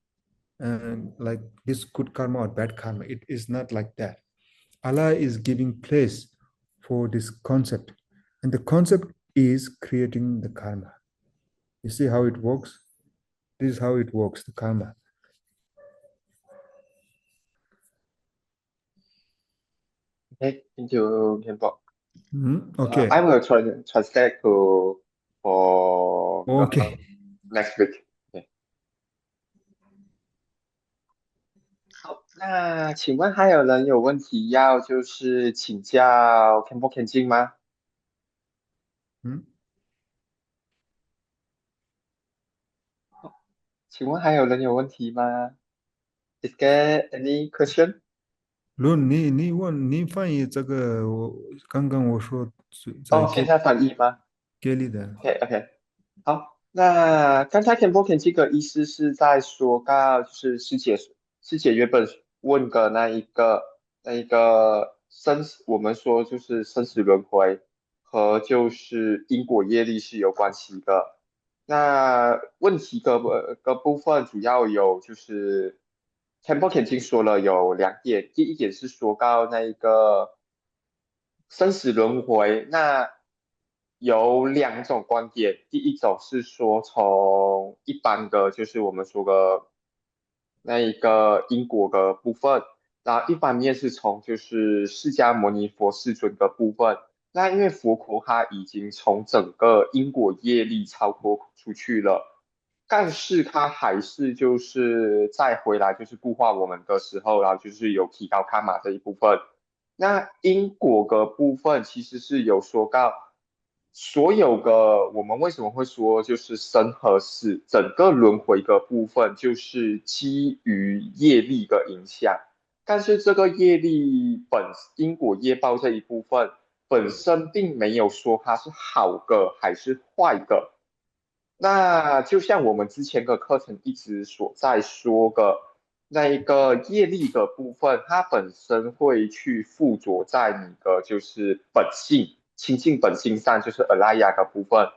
like this good karma or bad karma. It is not like that. Allah is giving place for this concept, and the concept is creating the karma. You see how it works? This is how it works, the karma. Okay, thank you, Khenpo. Okay. I will translate for Okay. next week. Okay. 好，那请问还有人有问题要就是请教 Khenpo Khenjin 吗？请问还有人有问题吗 ？Is there any question? 你翻译这个，刚刚我说在现在翻译吗给你的。？OK，好。那刚才 Khenpo Khenjin 的意思是在说到，就是师姐原本问的那一个我们说就是生死轮回和就是因果业力是有关系的。那问题的部分主要有就是 Khenpo Khenjin 说了有2点，第一点是说到那一个生死轮回，那有2种观点，第一种是说从一般的，就是我们说的那一个因果的部分，然后一方面是从就是释迦牟尼佛世尊的部分。那因为佛陀他已经从整个因果业力超脱出去了，但是他还是就是再回来就是度化我们的时候，然后就是有提到卡玛这一部分。那因果的部分其实是有说到，所有的我们为什么会说就是生和死，整个轮回的部分就是基于业力的影响。但是这个业力因果业报这一部分本身并没有说它是好的还是坏的。那就像我们之前的课程一直所在说的，那一个业力的部分，它本身会去附着在你的就是本性、亲近本性上，就是阿拉雅的部分。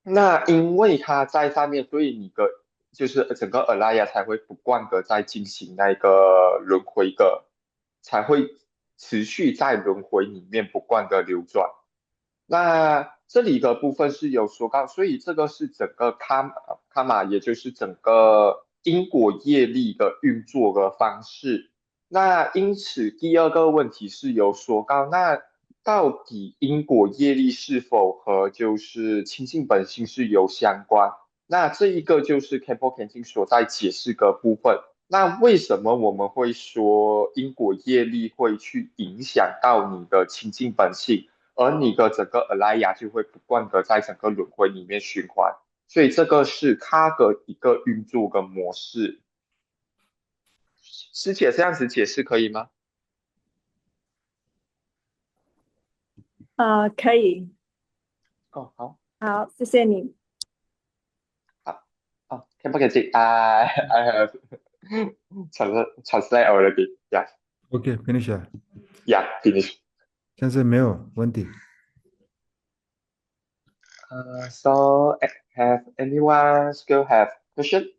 那因为它在上面，所以你的就是整个阿拉雅才会不断的在进行那个轮回的，才会持续在轮回里面不断的流转。那这里的部分是有说到，所以这个是整个卡玛，也就是整个因果业力的运作的方式。那因此第二个问题是有说到，那到底因果业力是否和就是亲近本性是有相关？那这一个就是 Khenpo Khenpo 所在解释的部分。那为什么我们会说因果业力会去影响到你的亲近本性？而你的整个阿莱雅就会不断的在整个轮回里面循环，所以这个是它的一个运作的模式。师姐这样子解释可以吗？可以，哦，好，好，谢谢你。好，哦，可不可以？I have translate already. Yeah, OK, finish 了， yeah, finish. 现在没有问题。So have anyone still have question?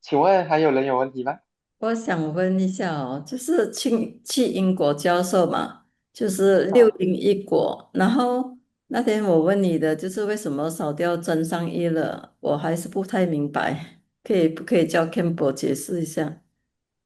请问还有人有问题吗？我想问一下哦，就是去英国教授嘛，就是啊， 601果，然后那天我问你的就是为什么烧掉真上衣了，我还是不太明白，不可以叫 Campbell 解释一下？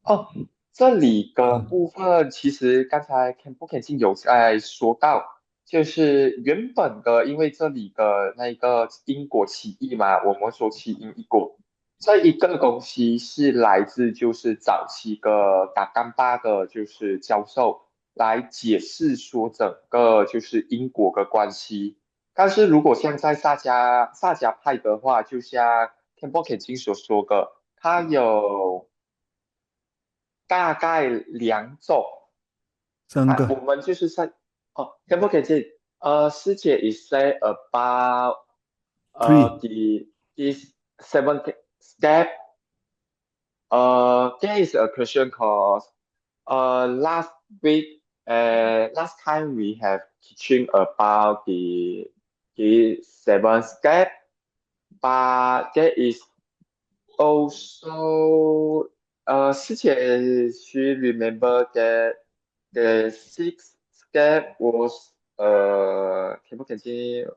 哦，这里的嗯，部分其实刚才 Khenpo Khenpo 有在说到，就是原本的，因为这里的那个因果起义嘛，我们说起因一果，这一个东西是来自就是早期的达干巴的，就是教授来解释说整个就是因果的关系。但是如果像在萨迦派的话，就像 Khenpo Khenpo 所说的，它有大概两种啊，三个我们就是在可不可以这师姐 is say about three the this seven step there is a question called last week last time we have teaching about the seven step but there is also, Siche, she remember that the sixth step was, can you continue?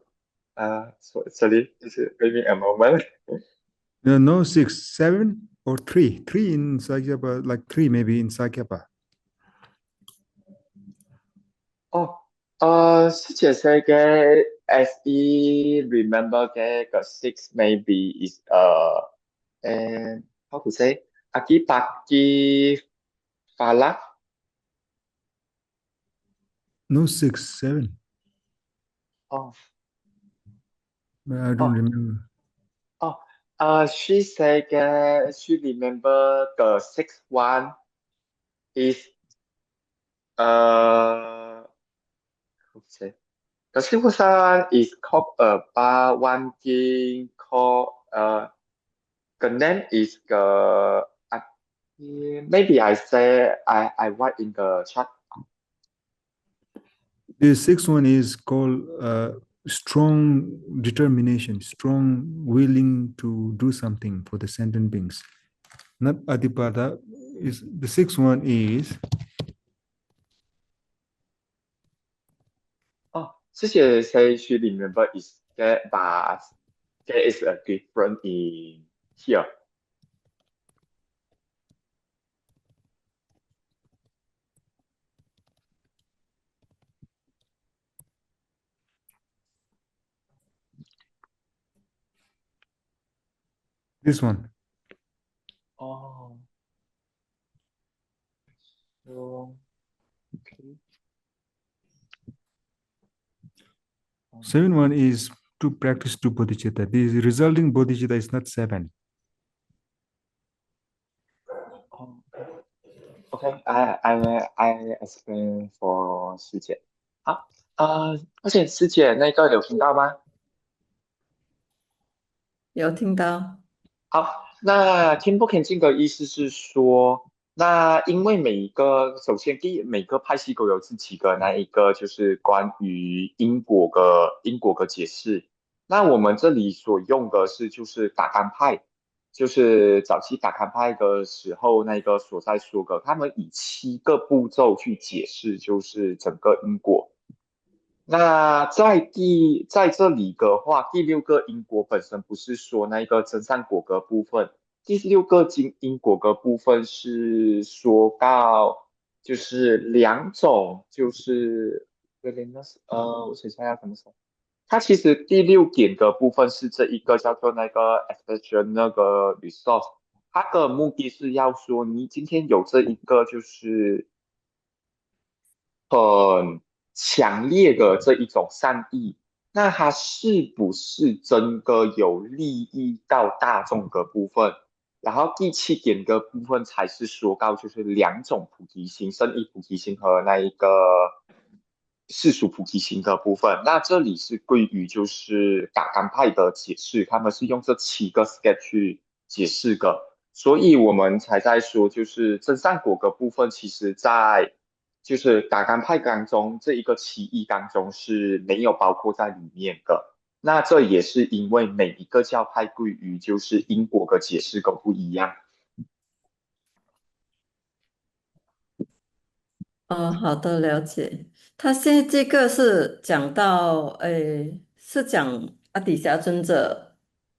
Sorry, just give me a moment. no, no 6 7 or 3 in Sakyapa, like 3 maybe in Sakyapa. Oh, Siche say that as he remember that the six maybe is, and how to say, Akipaki Falak. No 6 7, Oh, but I don't oh, remember. Oh, she said she remember the sixth one is how to say the sixth one is called about one thing called the name is maybe I say I write in the chat. The sixth one is called strong determination, strong willing to do something for the sentient beings. Not Adipada. Is the sixth one is Oh, she say she remember is that but there is a difference in here. This one. Oh, so, okay. 7-1 is to practice two bodhicitta. The resulting bodhicitta is not 7. Oh, okay. I explain for 师姐。好，而且师姐那个有听到吗？有听到？好，那天不肯进的意思是说，那因为首先每个派系都有自己的那一个就是关于因果的解释。那我们这里所用的是就是达干派，就是早期达干派的时候那个所在说的，他们以7个步骤去解释就是整个因果。那在这里的话，第六个因果本身不是说那个真善果的部分，第六个因果的部分是说到就是两种，就是我想想要怎么说，它其实第6点的部分是这一个叫做那个 expression 那个 resource，它的目的是要说你今天有这一个就是很强烈的这一种善意，那它是不是真的有利益到大众的部分？然后第7点的部分才是说到就是两种菩提心，圣意菩提心和那一个世俗菩提心的部分。那这里是归于就是达干派的解释，他们是用这7个 step 去解释的。所以我们才在说，就是真善果的部分，其实在就是达干派当中这一个7义当中是没有包括在里面的。那这也是因为每一个教派对于就是因果的解释都不一样。哦，好的，了解。他现在这个是讲到，是讲阿底峡尊者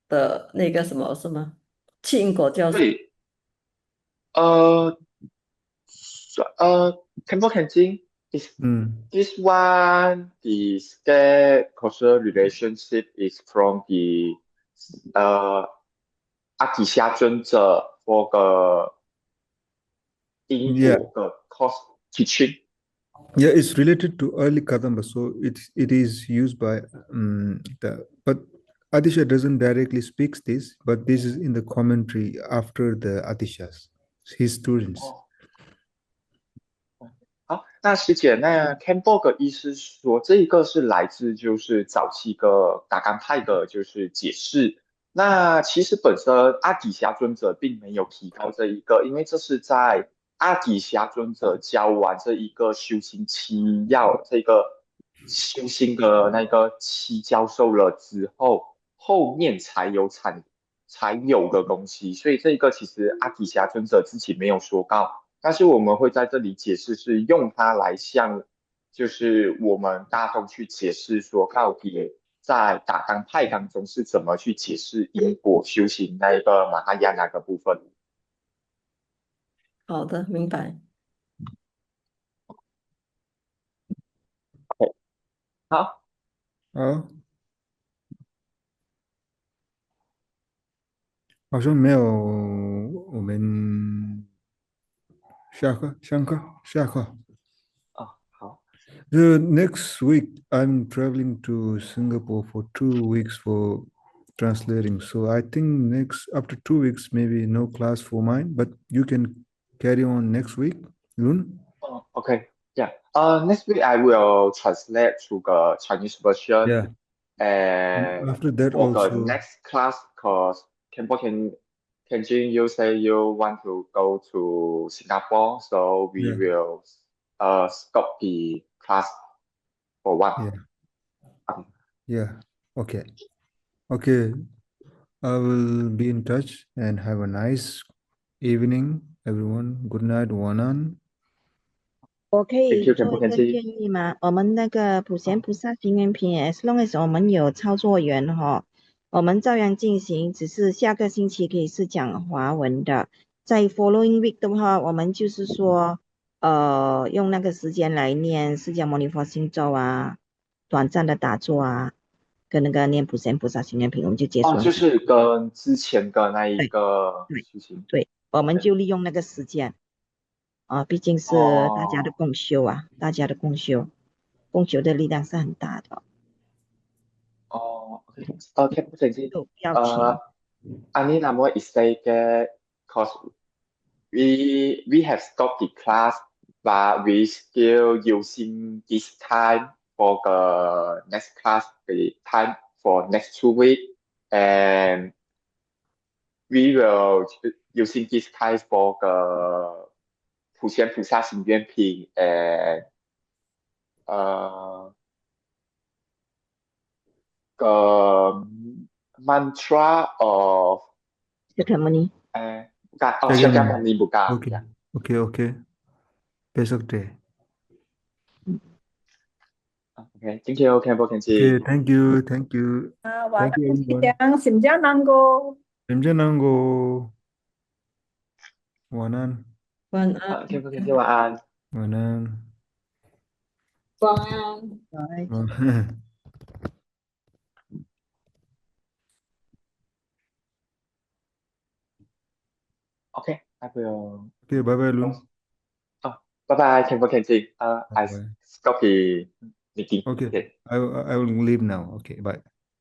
的那个什么，是吗？弃因果教授。对，呃Khenpo Khenjin is this one the scared causal relationship is from the 阿底峡尊者 for the 因 Yeah. 果的 cause teaching。Yeah, it's related to early Kadamba, so it is used by but Atisha doesn't directly speaks this, but this is in the commentary after the Atishas, his students. 好，那师姐，那 Khenpo 的意思是说，这一个是来自就是早期个达干派的，就是解释。那其实本身阿底峡尊者并没有提到这一个，因为这是在阿底峡尊者教完这一个修行期要这个修行的那个期教授了之后，后面才有的东西。所以这一个其实阿底峡尊者自己没有说到。但是我们会在这里解释，是用它来向，就是我们大众去解释说，到底在达干派当中是怎么去解释因果修行那一个马哈亚那个部分。好的，明白。OK，好，哦，好像没有我们下课。好，The next week, I'm traveling to Singapore for 2 weeks for translating. So I think after 2 weeks, maybe no class for mine, but you can carry on next week, Lun. OK， yeah，next week I will translate to the Chinese version Yeah. and After that for the also, next class, cause Kenjin, you say you want to go to Singapore, so we yeah, will stop the class for one. yeah, yeah. Okay. Okay. I will be in touch and have a nice evening, everyone. Good night, Wanan. 我可 Thank 以 you, 做 Khenpo 一个 Kenji. 建议吗？我们那个普贤菩萨行愿品，as long as 我们有操作员哈，我们照样进行，只是下个星期可以是讲华文的。在 following week 的话，我们就是说，用那个时间来念释迦牟尼佛心咒啊，短暂的打坐啊，跟那个念普贤菩萨心愿品，我们就结束哦，了。就是跟之前的那一对个对事情。对，我们 OK 就利用那个时间啊，毕竟是大家的哦共修啊，大家的共修，共修的力量是很大的，哦，OK，不成先。就不要停。อันนี้นะว่า is say 嘅 cause we have stopped the class but we still using this time for the next class the time for next 2 weeks and we will using this time for the 普贤菩萨心愿品 and 个 mantra of ceremony การเชื่อกันมัน Second, มีบุกการ okay, okay. Besok deh. OK，今天 OK 不 Okay, ，Kenji， thank you, 晚 thank you 安，西 everyone. 良，新疆南哥。 Remjananggo, Wanan, 晚安。 OK 不 Kenji 晚安。Wanan. 晚安。OK，I will。 Okay, bye bye, Lun. 拜拜，Ken 不 Kenji，I Bye bye. stop the meeting。 Okay, OK。 I will leave now. Okay, bye.